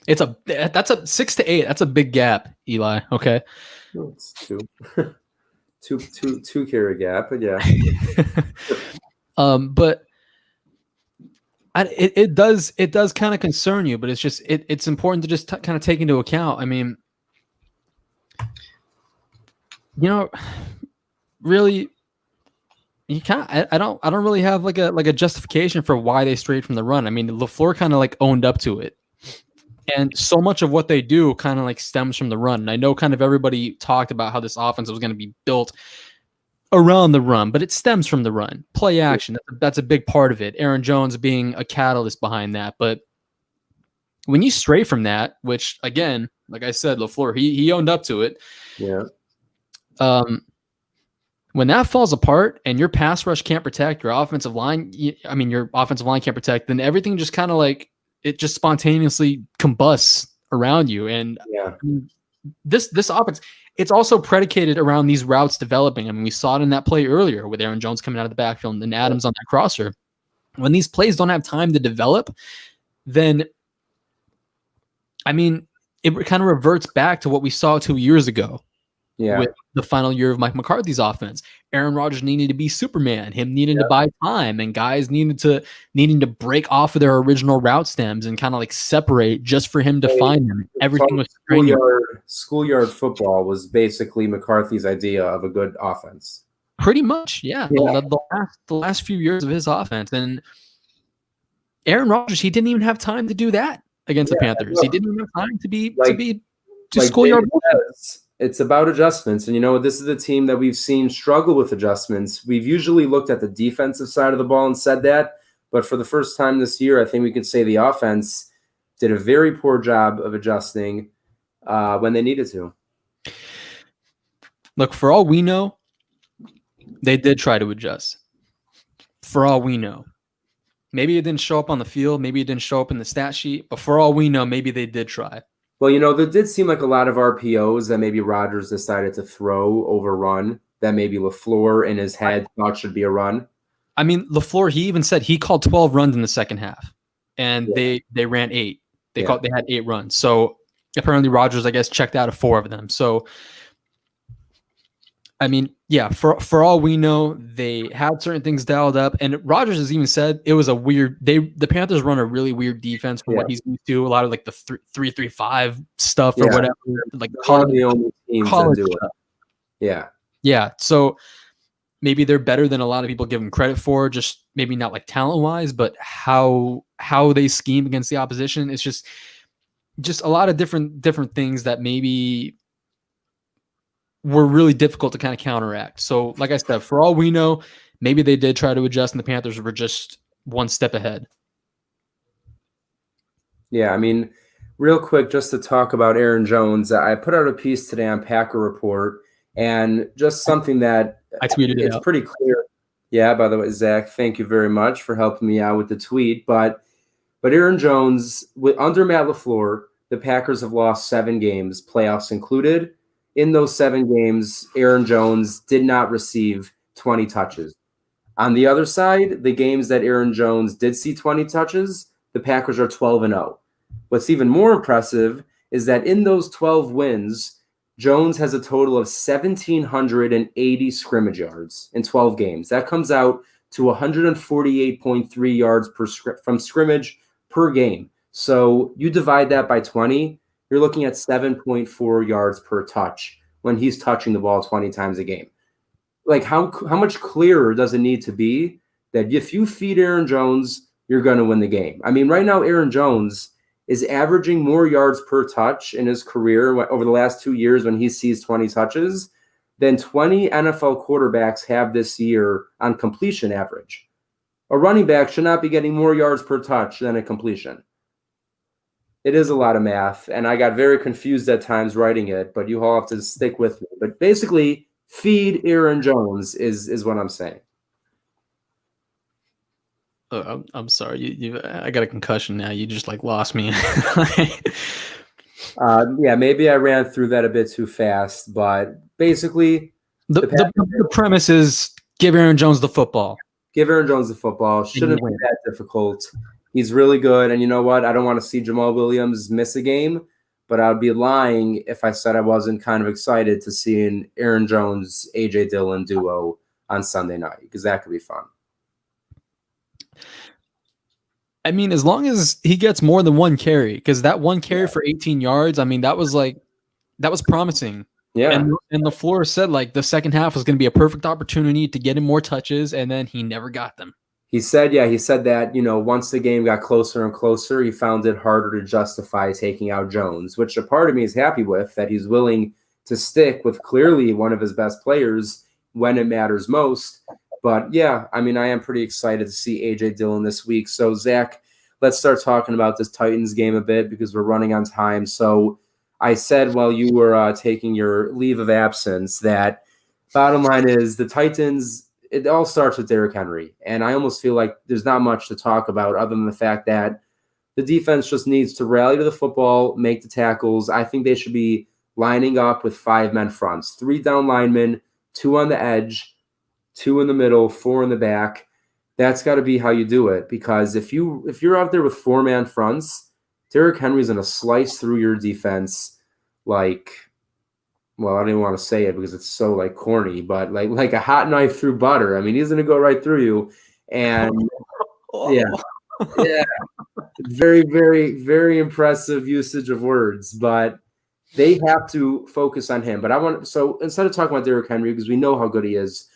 That's a 6 to 8. That's a big gap, Eli. Okay, It's 2. two carry gap, but yeah. But it does kind of concern you, but it's important to just kind of take into account. I mean, really, you can't. I don't really have like a justification for why they strayed from the run. I mean, LaFleur kind of like owned up to it, and so much of what they do kind of like stems from the run. And I know kind of everybody talked about how this offense was going to be built around the run, but it stems from the run. Play action, that's a big part of it. Aaron Jones being a catalyst behind that. But when you stray from that, which again, like I said, LaFleur, he owned up to it. Yeah. When that falls apart and your pass rush can't protect, your offensive line can't protect, then everything just kind of like it just spontaneously combusts around you. And this offense, it's also predicated around these routes developing. I mean, we saw it in that play earlier with Aaron Jones coming out of the backfield and then Adams on that crosser. When these plays don't have time to develop, then, I mean, it kind of reverts back to what we saw 2 years ago. Yeah. With the final year of Mike McCarthy's offense. Aaron Rodgers needed to be Superman, him needing to buy time, and guys needing to break off of their original route stems and kind of like separate just for him to find them. Everything was schoolyard football was basically McCarthy's idea of a good offense. Pretty much, yeah. The last few years of his offense. And Aaron Rodgers, he didn't even have time to do that against the Panthers. He didn't even have time to be schoolyard football. It's about adjustments. And, this is a team that we've seen struggle with adjustments. We've usually looked at the defensive side of the ball and said that. But for the first time this year, I think we could say the offense did a very poor job of adjusting when they needed to. Look, for all we know, they did try to adjust. For all we know. Maybe it didn't show up on the field. Maybe it didn't show up in the stat sheet. But for all we know, maybe they did try. Well, there did seem like a lot of RPOs that maybe Rodgers decided to throw over run that maybe LaFleur in his head thought should be a run. I mean, LaFleur, he even said he called 12 runs in the second half, and they ran 8. They had 8 runs. So apparently Rodgers, I guess, checked out of 4 of them. So, I mean, yeah, for all we know, they had certain things dialed up, and Rodgers has even said it was a weird. The Panthers run a really weird defense from what he's used to. A lot of like the 3-3-5 stuff or whatever, like college the only teams that do it. Yeah. So maybe they're better than a lot of people give them credit for. Just maybe not like talent wise, but how they scheme against the opposition. It's just a lot of different things that maybe were really difficult to kind of counteract. So, like I said, for all we know, maybe they did try to adjust, and the Panthers were just one step ahead. Yeah, I mean, real quick, just to talk about Aaron Jones, I put out a piece today on Packer Report, and just something that I tweeted it's pretty clear. Yeah, by the way, Zach, thank you very much for helping me out with the tweet. But Aaron Jones, under Matt LaFleur, the Packers have lost 7 games, playoffs included. In those 7 games, Aaron Jones did not receive 20 touches. On the other side, the games that Aaron Jones did see 20 touches, the Packers are 12-0. What's even more impressive is that in those 12 wins, Jones has a total of 1,780 scrimmage yards in 12 games. That comes out to 148.3 yards from scrimmage per game. So you divide that by 20, you're looking at 7.4 yards per touch when he's touching the ball 20 times a game. Like how much clearer does it need to be that if you feed Aaron Jones, you're going to win the game? I mean, right now, Aaron Jones is averaging more yards per touch in his career over the last 2 years when he sees 20 touches than 20 NFL quarterbacks have this year on completion average. A running back should not be getting more yards per touch than a completion. It is a lot of math, and I got very confused at times writing it, but you all have to stick with me. But basically, feed Aaron Jones is what I'm saying. Oh, I'm sorry. I got a concussion now. You just like lost me. Yeah, maybe I ran through that a bit too fast, but basically, the premise is give Aaron Jones the football. Give Aaron Jones the football. Shouldn't be that difficult. He's really good. And you know what? I don't want to see Jamal Williams miss a game, but I'd be lying if I said I wasn't kind of excited to see an Aaron Jones, A.J. Dillon duo on Sunday night, because that could be fun. I mean, as long as he gets more than one carry, because that one carry for 18 yards, I mean, that was promising. Yeah. And the floor said like the second half was going to be a perfect opportunity to get him more touches, and then he never got them. He said that, once the game got closer and closer, he found it harder to justify taking out Jones, which a part of me is happy with, that he's willing to stick with clearly one of his best players when it matters most. But yeah, I mean, I am pretty excited to see A.J. Dillon this week. So Zach, let's start talking about this Titans game a bit because we're running on time. So I said while you were taking your leave of absence that bottom line is the Titans, it all starts with Derrick Henry. And I almost feel like there's not much to talk about other than the fact that the defense just needs to rally to the football, make the tackles. I think they should be lining up with 5-man fronts, 3 down linemen, 2 on the edge, 2 in the middle, 4 in the back. That's got to be how you do it, because if you're out there with 4-man fronts, Derrick Henry's going to slice through your defense like, well, I don't even want to say it because it's so like corny, but like a hot knife through butter. I mean, he's going to go right through you. And yeah, very, very, very impressive usage of words, but they have to focus on him. But so instead of talking about Derrick Henry, because we know how good he is,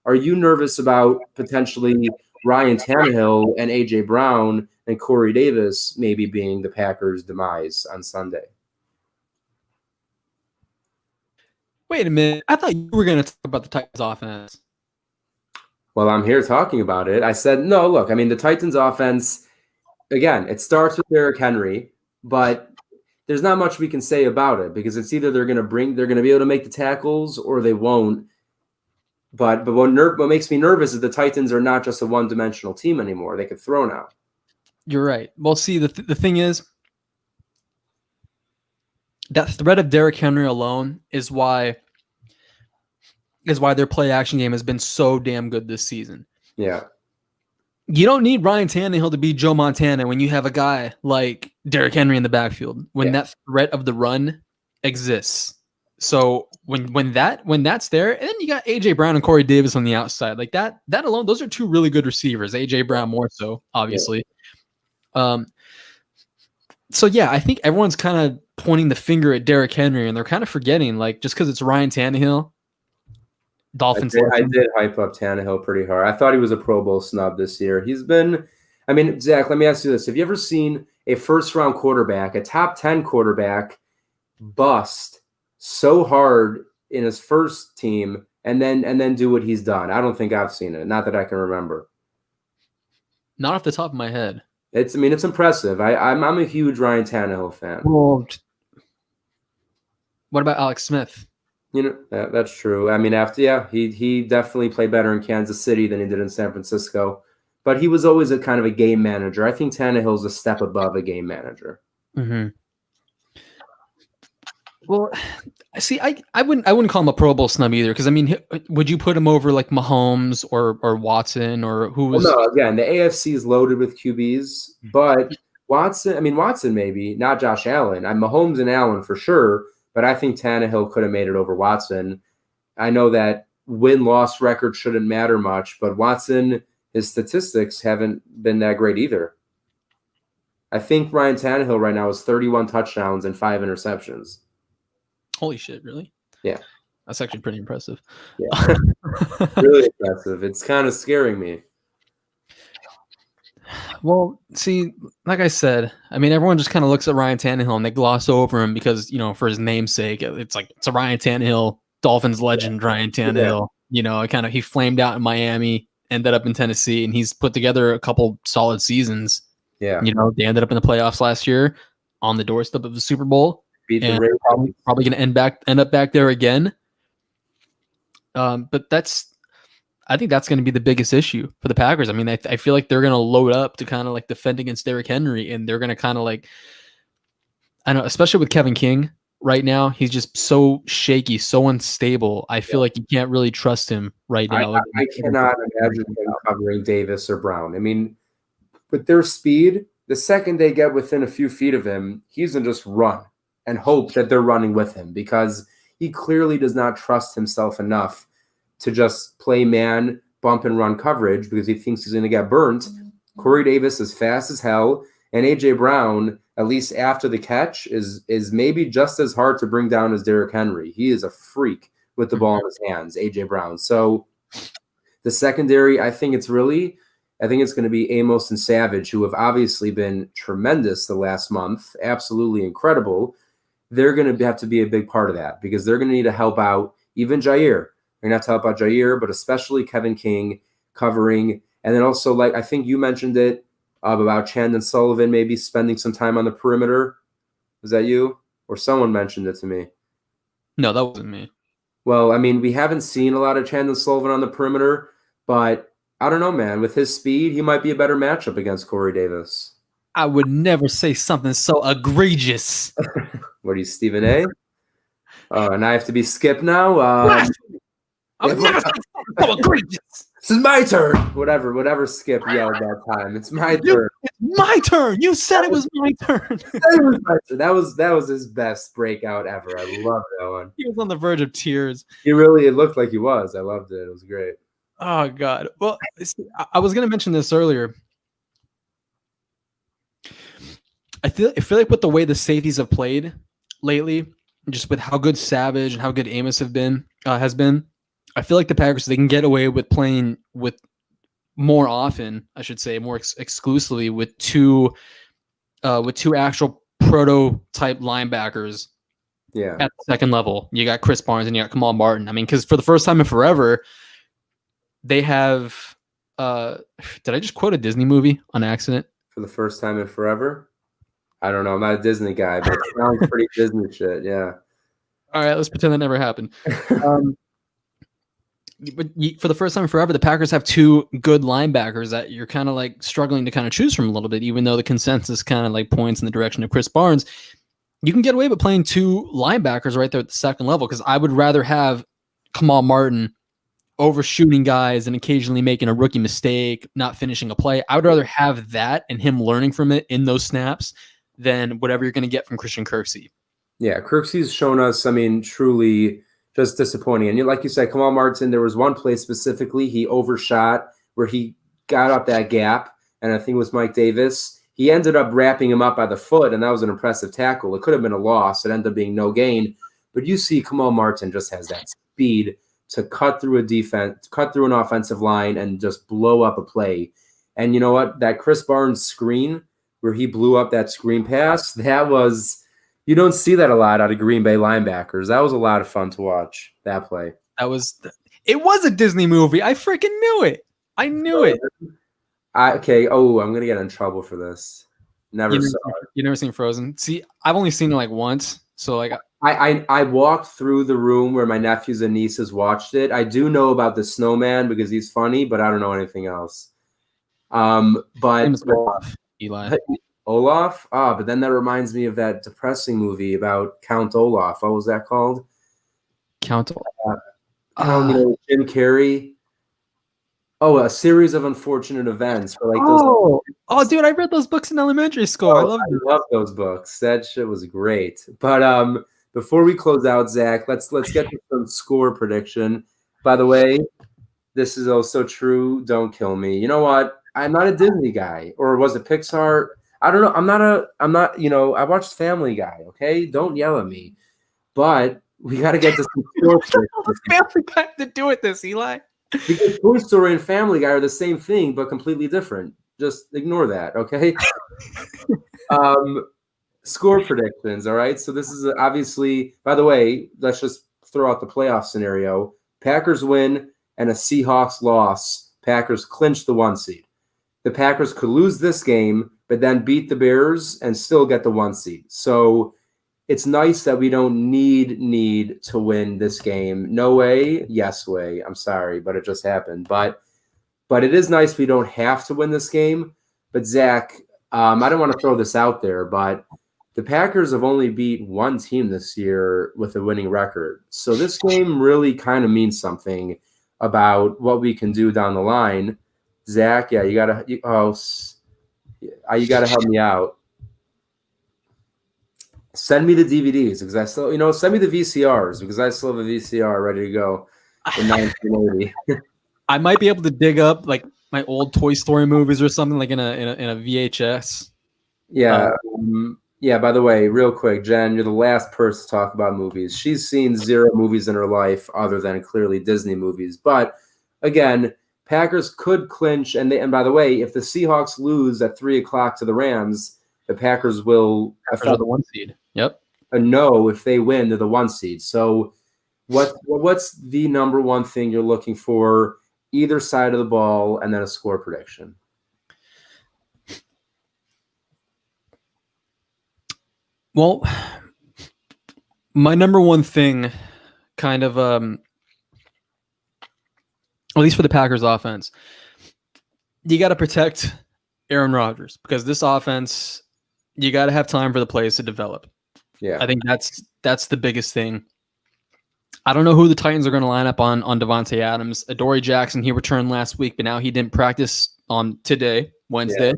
are you nervous about potentially Ryan Tannehill and A.J. Brown and Corey Davis maybe being the Packers' demise on Sunday? Wait a minute. I thought you were going to talk about the Titans offense. Well, I'm here talking about it. I said, no, look, I mean, the Titans offense, again, it starts with Derrick Henry, but there's not much we can say about it because it's either they're going to be able to make the tackles or they won't. But what makes me nervous is the Titans are not just a one-dimensional team anymore. They could throw now. You're right. Well, see, the thing is, that threat of Derrick Henry alone is why their play action game has been so damn good this season. Yeah. You don't need Ryan Tannehill to be Joe Montana when you have a guy like Derrick Henry in the backfield, when that threat of the run exists. So when that's there, and then you got A.J. Brown and Corey Davis on the outside, like that alone, those are 2 really good receivers. A.J. Brown more so, obviously. Yeah. So yeah, I think everyone's kind of pointing the finger at Derrick Henry, and they're kind of forgetting, like, just because it's Ryan Tannehill, Dolphins. I did hype up Tannehill pretty hard. I thought he was a Pro Bowl snub this year. He's been, I mean, Zach, let me ask you this. Have you ever seen a first-round quarterback, a top 10 quarterback, bust so hard in his first team and then do what he's done? I don't think I've seen it. Not that I can remember. Not off the top of my head. It's impressive. I'm a huge Ryan Tannehill fan. Well, what about Alex Smith? That's true. I mean, he definitely played better in Kansas City than he did in San Francisco, but he was always a kind of a game manager. I think Tannehill's a step above a game manager. Mm-hmm. Well, see, I wouldn't call him a Pro Bowl snub either, because I mean, would you put him over like Mahomes or Watson or who was? Well, no, again, the AFC is loaded with QBs, but Watson maybe, not Josh Allen. I'm Mahomes and Allen for sure, but I think Tannehill could have made it over Watson. I know that win-loss record shouldn't matter much, but Watson, his statistics haven't been that great either. I think Ryan Tannehill right now has 31 touchdowns and 5 interceptions. Holy shit, really? Yeah. That's actually pretty impressive. Yeah. Really impressive. It's kind of scaring me. Well, see, like I said, I mean, everyone just kind of looks at Ryan Tannehill and they gloss over him because, for his namesake, it's like it's a Ryan Tannehill Dolphins legend Ryan Tannehill. You know, he flamed out in Miami, ended up in Tennessee, and he's put together a couple solid seasons. Yeah. You know, they ended up in the playoffs last year on the doorstep of the Super Bowl. Beat the And Ravens. probably going to end up back there again. But I think that's going to be the biggest issue for the Packers. I mean, I feel like they're going to load up to kind of like defend against Derrick Henry, and they're going to kind of like, I don't know, especially with Kevin King right now, he's just so shaky, so unstable. I feel like you can't really trust him right now. I cannot imagine them covering Davis or Brown. I mean, with their speed, the second they get within a few feet of him, he's going to just run and hope that they're running with him, because he clearly does not trust himself enough to just play man, bump and run coverage because he thinks he's going to get burnt. Corey Davis is fast as hell, and A.J. Brown, at least after the catch, is maybe just as hard to bring down as Derrick Henry. He is a freak with the ball in his hands, A.J. Brown. So the secondary, I think it's going to be Amos and Savage, who have obviously been tremendous the last month, absolutely incredible. They're going to have to be a big part of that because they're going to need to help out even Jair. They're going to have to help out Jair, but especially Kevin King covering. And then also, like I think you mentioned it about Chandon Sullivan maybe spending some time on the perimeter. Was that you? Or someone mentioned it to me? No, that wasn't me. Well, I mean, we haven't seen a lot of Chandon Sullivan on the perimeter, but I don't know, man. With his speed, he might be a better matchup against Corey Davis. I would never say something so egregious. What are you, Stephen A? And I have to be Skip now? I would never say something so egregious. This is my turn. Whatever Skip yelled that time. It's my turn. It's my turn. You said it was my turn. That was his best breakout ever. I loved that one. He was on the verge of tears. It looked like he was. I loved it. It was great. Oh, God. Well, I was going to mention this earlier. I feel like with the way the safeties have played lately, just with how good Savage and how good Amos has been, I feel like the Packers, they can get away with playing with more often, I should say, more exclusively with two actual prototype linebackers. Yeah. At the second level, you got Chris Barnes and you got Kamal Martin. I mean, because for the first time in forever, they have. Did I just quote a Disney movie on accident? For the first time in forever? I don't know. I'm not a Disney guy, but it sounds pretty Disney shit. Yeah. All right, let's pretend that never happened. But for the first time in forever, the Packers have two good linebackers that you're kind of like struggling to kind of choose from a little bit, even though the consensus kind of like points in the direction of Chris Barnes. You can get away with playing two linebackers right there at the second level, because I would rather have Kamal Martin overshooting guys and occasionally making a rookie mistake, not finishing a play. I would rather have that and him learning from it in those snaps than whatever you're going to get from Christian Kirksey. Yeah, Kirksey's shown us, I mean, truly just disappointing. And like you said, Kamal Martin, there was one play specifically he overshot where he got up that gap, and I think it was Mike Davis. He ended up wrapping him up by the foot, and that was an impressive tackle. It could have been a loss. It ended up being no gain. But you see Kamal Martin just has that speed to cut through a defense, cut through an offensive line, and just blow up a play. And you know what? That Chris Barnes screen where he blew up that screen pass, that was – you don't see that a lot out of Green Bay linebackers. That was a lot of fun to watch, that play. It was a Disney movie. I freaking knew it. I knew it. I'm going to get in trouble for this. Never saw it. You never seen Frozen? See, I've only seen it like once. So like I walked through the room where my nephews and nieces watched it. I do know about the snowman because he's funny, but I don't know anything else. But Eli. Olaf? But then that reminds me of that depressing movie about Count Olaf. What was that called? Count Jim Carrey. Oh, A Series of Unfortunate Events. For like those. Dude, I read those books in elementary school. I love those books. That shit was great. But before we close out, Zach, let's get to some score prediction. By the way, this is also true. Don't kill me. You know what? I'm not a Disney guy, or was it Pixar? I don't know. I'm not, I watched Family Guy, okay? Don't yell at me. But we got to get to some score predictions. What does Family Guy have to do with this, Eli? Because Toy Story and Family Guy are the same thing, but completely different. Just ignore that, okay? Score predictions, all right? So this is obviously, by the way, let's just throw out the playoff scenario. Packers win and a Seahawks loss. Packers clinch the 1 seed. The Packers could lose this game, but then beat the Bears and still get the 1 seed. So it's nice that we don't need to win this game. No way, yes way. I'm sorry, but it just happened. But it is nice we don't have to win this game. But Zach, I don't want to throw this out there, but the Packers have only beat one team this year with a winning record. So this game really kind of means something about what we can do down the line. Zach, yeah, you gotta help me out. Send me the DVDs because I still, send me the VCRs because I still have a VCR ready to go in 1980. I might be able to dig up like my old Toy Story movies or something like in a VHS. Yeah. Yeah, by the way, real quick, Jen, you're the last person to talk about movies. She's seen 0 movies in her life other than clearly Disney movies. But again, Packers could clinch. And by the way, if the Seahawks lose at 3:00 to the Rams, the Packers will the 1 seed. Yep. No, if they win, they're the 1 seed. So what's the number one thing you're looking for either side of the ball and then a score prediction? Well, my number one thing kind of at least for the Packers offense, you got to protect Aaron Rodgers because this offense, you got to have time for the plays to develop. Yeah. I think that's the biggest thing. I don't know who the Titans are going to line up on Davante Adams. Adoree Jackson, he returned last week, but now he didn't practice on today, Wednesday. Yeah.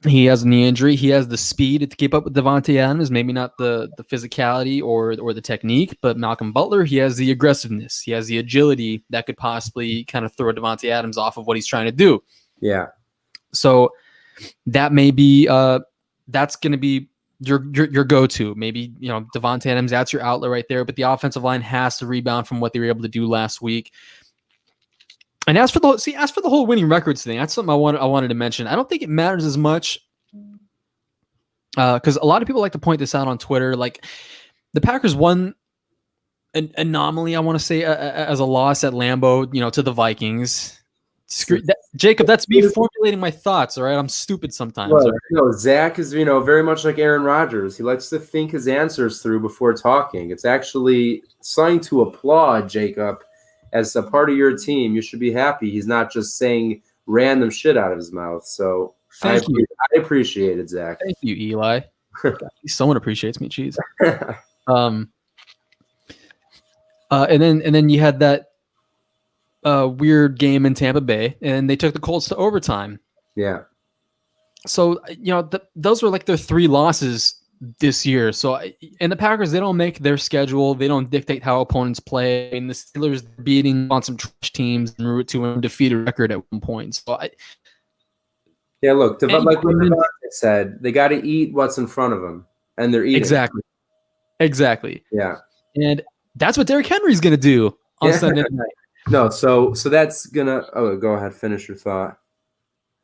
He has a knee injury. He has the speed to keep up with Davante Adams, maybe not the physicality or the technique, but Malcolm Butler, he has the aggressiveness. He has the agility that could possibly kind of throw Davante Adams off of what he's trying to do. Yeah. So that may be that's going to be your go-to. Maybe, Davante Adams, that's your outlet right there, but the offensive line has to rebound from what they were able to do last week. And as for the whole winning records thing, that's something I wanted to mention. I don't think it matters as much because a lot of people like to point this out on Twitter. Like the Packers won an anomaly, I want to say, as a loss at Lambeau, to the Vikings. Jacob, that's me formulating my thoughts. All right, I'm stupid sometimes. Well, right? Zach is very much like Aaron Rodgers. He likes to think his answers through before talking. It's actually something to applaud, Jacob. As a part of your team, you should be happy he's not just saying random shit out of his mouth. So I appreciate it, Zach. Thank you, Eli. Someone appreciates me. Jeez. And then you had that weird game in Tampa Bay, and they took the Colts to overtime. Yeah. So those were like their 3 losses this year. So, and the Packers, they don't make their schedule. They don't dictate how opponents play. And the Steelers beating on some trash teams and route to an undefeated record at one point. So, look, like Devontae said, they got to eat what's in front of them, and they're eating. Exactly. Yeah. And that's what Derrick Henry's going to do on Sunday night. No, so that's gonna. Oh, go ahead, finish your thought.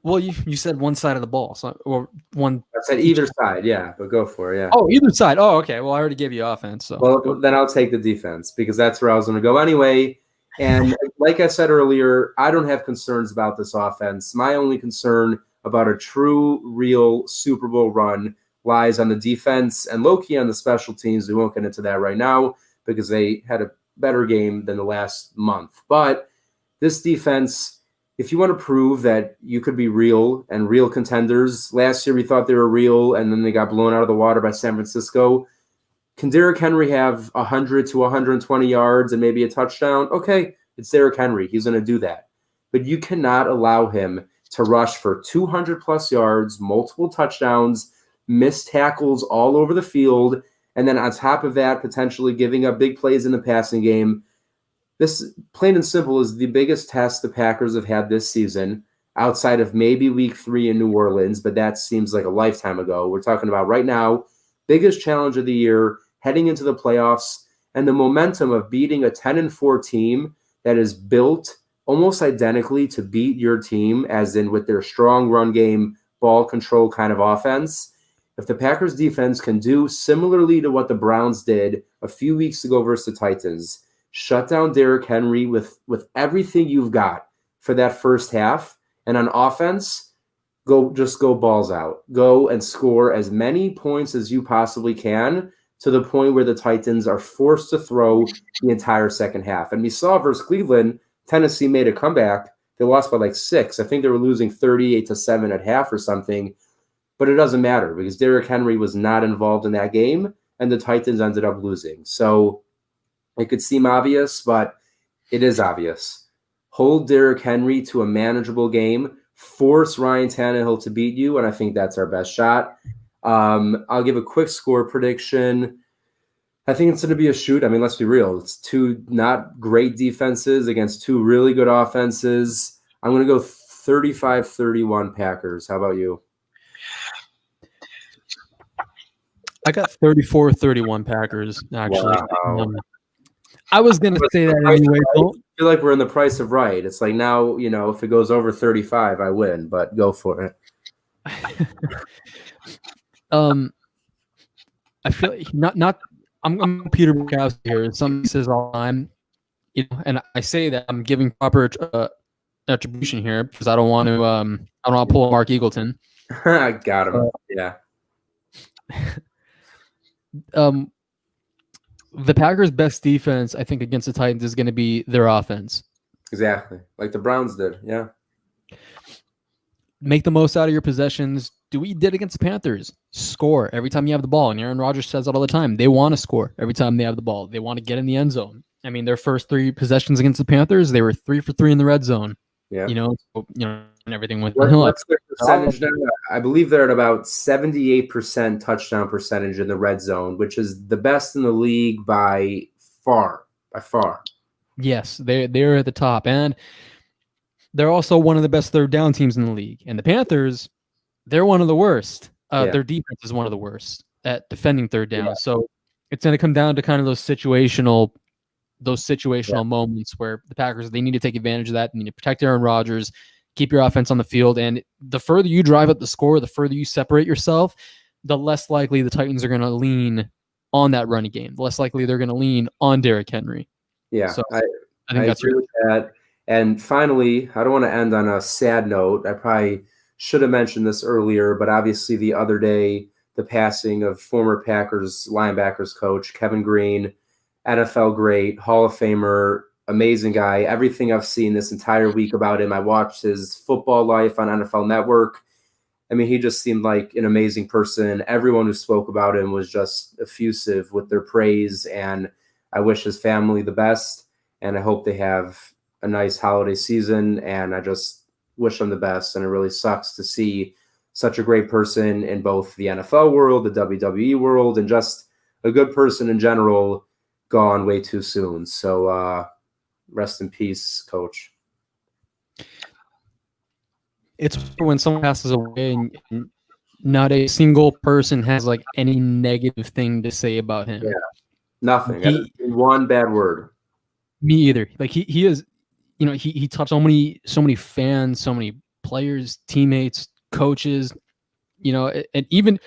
Well, you said one side of the ball, or one. I said either side, yeah, but go for it, yeah. Oh, either side. Oh, okay. Well, I already gave you offense, so. Well, then I'll take the defense because that's where I was going to go anyway. And like I said earlier, I don't have concerns about this offense. My only concern about a true, real Super Bowl run lies on the defense and low-key on the special teams. We won't get into that right now because they had a better game than the last month. But this defense, if you want to prove that you could be real and real contenders, last year we thought they were real and then they got blown out of the water by San Francisco. Can Derrick Henry have 100 to 120 yards and maybe a touchdown? Okay, it's Derrick Henry. He's going to do that. But you cannot allow him to rush for 200-plus yards, multiple touchdowns, missed tackles all over the field, and then on top of that, potentially giving up big plays in the passing game. This, plain and simple, is the biggest test the Packers have had this season, outside of maybe Week 3 in New Orleans, but that seems like a lifetime ago. We're talking about right now, biggest challenge of the year, heading into the playoffs, and the momentum of beating a 10-4 team that is built almost identically to beat your team, as in with their strong run game, ball control kind of offense. if the Packers defense can do similarly to what the Browns did a few weeks ago versus the Titans, shut down Derrick Henry with everything you've got for that first half, and on offense, go balls out. Go and score as many points as you possibly can to the point where the Titans are forced to throw the entire second half. And we saw versus Cleveland, Tennessee made a comeback. They lost by like 6. I think they were losing 38-7 at half or something. But it doesn't matter because Derrick Henry was not involved in that game, and the Titans ended up losing. So it could seem obvious, but it is obvious. Hold Derrick Henry to a manageable game. Force Ryan Tannehill to beat you, and I think that's our best shot. I'll give a quick score prediction. I think it's going to be a shoot. I mean, let's be real. It's 2 not great defenses against 2 really good offenses. I'm going to go 35-31 Packers. How about you? I got 34-31 Packers, actually. Wow. I was going to say that anyway. I feel like we're in the price of right. It's like now, if it goes over 35, I win, but go for it. I feel not. I'm Peter Bukowski here. Somebody says all the time, and I say that I'm giving proper attribution here because I don't want to pull a Mark Eagleton. I got him. Yeah. The Packers' best defense, I think, against the Titans is going to be their offense. Exactly, like the Browns did. Yeah. Make the most out of your possessions. Do what you did against the Panthers. Score every time you have the ball. And Aaron Rodgers says that all the time. They want to score every time they have the ball. They want to get in the end zone. I mean, their first 3 possessions against the Panthers, they were 3 for 3 in the red zone. Yeah. And everything went downhill. What's their percentage now? I believe they're at about 78% touchdown percentage in the red zone, which is the best in the league by far. Yes, they're at the top. And they're also one of the best third down teams in the league. And the Panthers, they're one of the worst. Their defense is one of the worst at defending third down. Yeah. So it's going to come down to kind of those situational moments where the Packers, they need to take advantage of that. They need to protect Aaron Rodgers, keep your offense on the field. And the further you drive up the score, the further you separate yourself, the less likely the Titans are going to lean on that running game. The less likely they're going to lean on Derrick Henry. Yeah, so I think that's agree with that. And finally, I don't want to end on a sad note. I probably should have mentioned this earlier, but obviously the other day, the passing of former Packers linebackers coach Kevin Green, NFL great, Hall of Famer, amazing guy. Everything I've seen this entire week about him, I watched his football life on NFL Network. I mean, he just seemed like an amazing person. Everyone who spoke about him was just effusive with their praise, and I wish his family the best, and I hope they have a nice holiday season, and I just wish them the best. And it really sucks to see such a great person in both the NFL world, the WWE world, and just a good person in general gone way too soon. So rest in peace, Coach. It's when someone passes away and not a single person has like any negative thing to say about him. Yeah, nothing. One bad word. Me either. Like he is, he touched so many fans, so many players, teammates, coaches, and even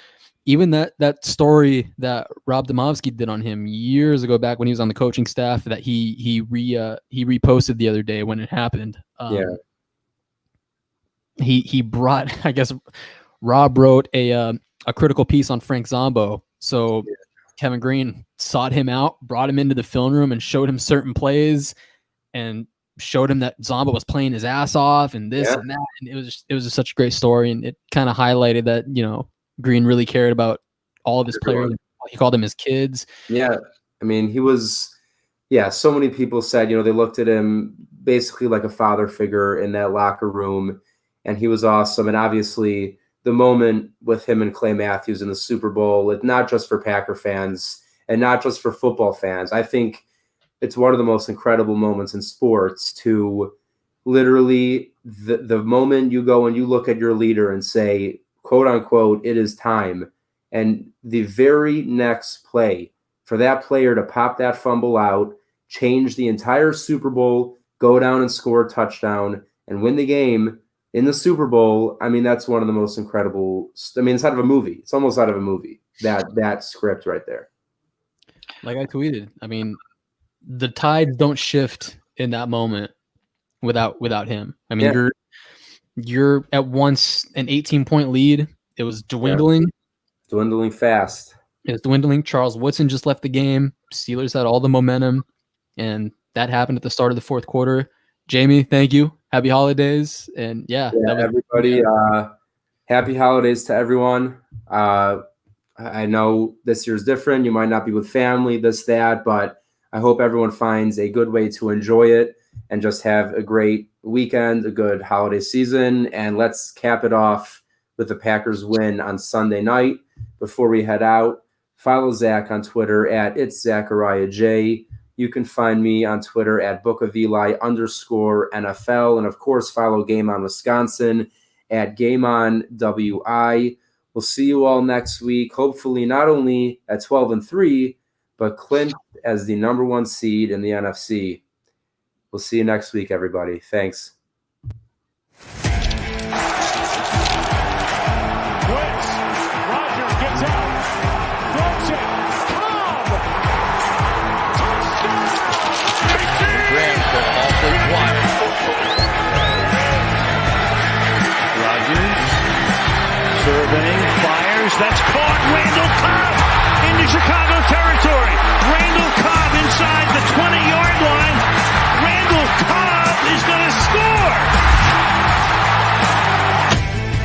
that story that Rob Domofsky did on him years ago back when he was on the coaching staff that he reposted the other day when it happened. He brought, I guess, Rob wrote a critical piece on Frank Zombo. So Kevin Green sought him out, brought him into the film room and showed him certain plays and showed him that Zombo was playing his ass off and this and that. And it was just such a great story. And it kind of highlighted that, Green really cared about all of his players. He called them his kids. Yeah. I mean, he was, so many people said, they looked at him basically like a father figure in that locker room, and he was awesome. And obviously the moment with him and Clay Matthews in the Super Bowl, it's not just for Packer fans and not just for football fans. I think it's one of the most incredible moments in sports to literally the moment you go and you look at your leader and say, quote unquote, it is time. And the very next play for that player to pop that fumble out, change the entire Super Bowl, go down and score a touchdown and win the game in the Super Bowl. I mean, that's one of the most incredible. I mean, it's out of a movie. It's almost out of a movie. That script right there. Like I tweeted, I mean, the tides don't shift in that moment without him. I mean, you're at once an 18-point lead. It was dwindling. Dwindling fast. It was dwindling. Charles Woodson just left the game. Steelers had all the momentum, and that happened at the start of the fourth quarter. Jamie, thank you. Happy holidays. And everybody, happy holidays to everyone. I know this year's different. You might not be with family, that, but I hope everyone finds a good way to enjoy it and just have a great weekend, a good holiday season. And let's cap it off with the Packers win on Sunday night. Before we head out, follow Zach on Twitter at @It'sZachariahJ. You can find me on Twitter at @BookofEli_NFL. And of course, follow Game On Wisconsin at GameOnWI. We'll see you all next week. Hopefully not only at 12-3, but Clint as the number 1 seed in the NFC. We'll see you next week, everybody. Thanks. Surveying, fires, that's caught, Randall Cobb.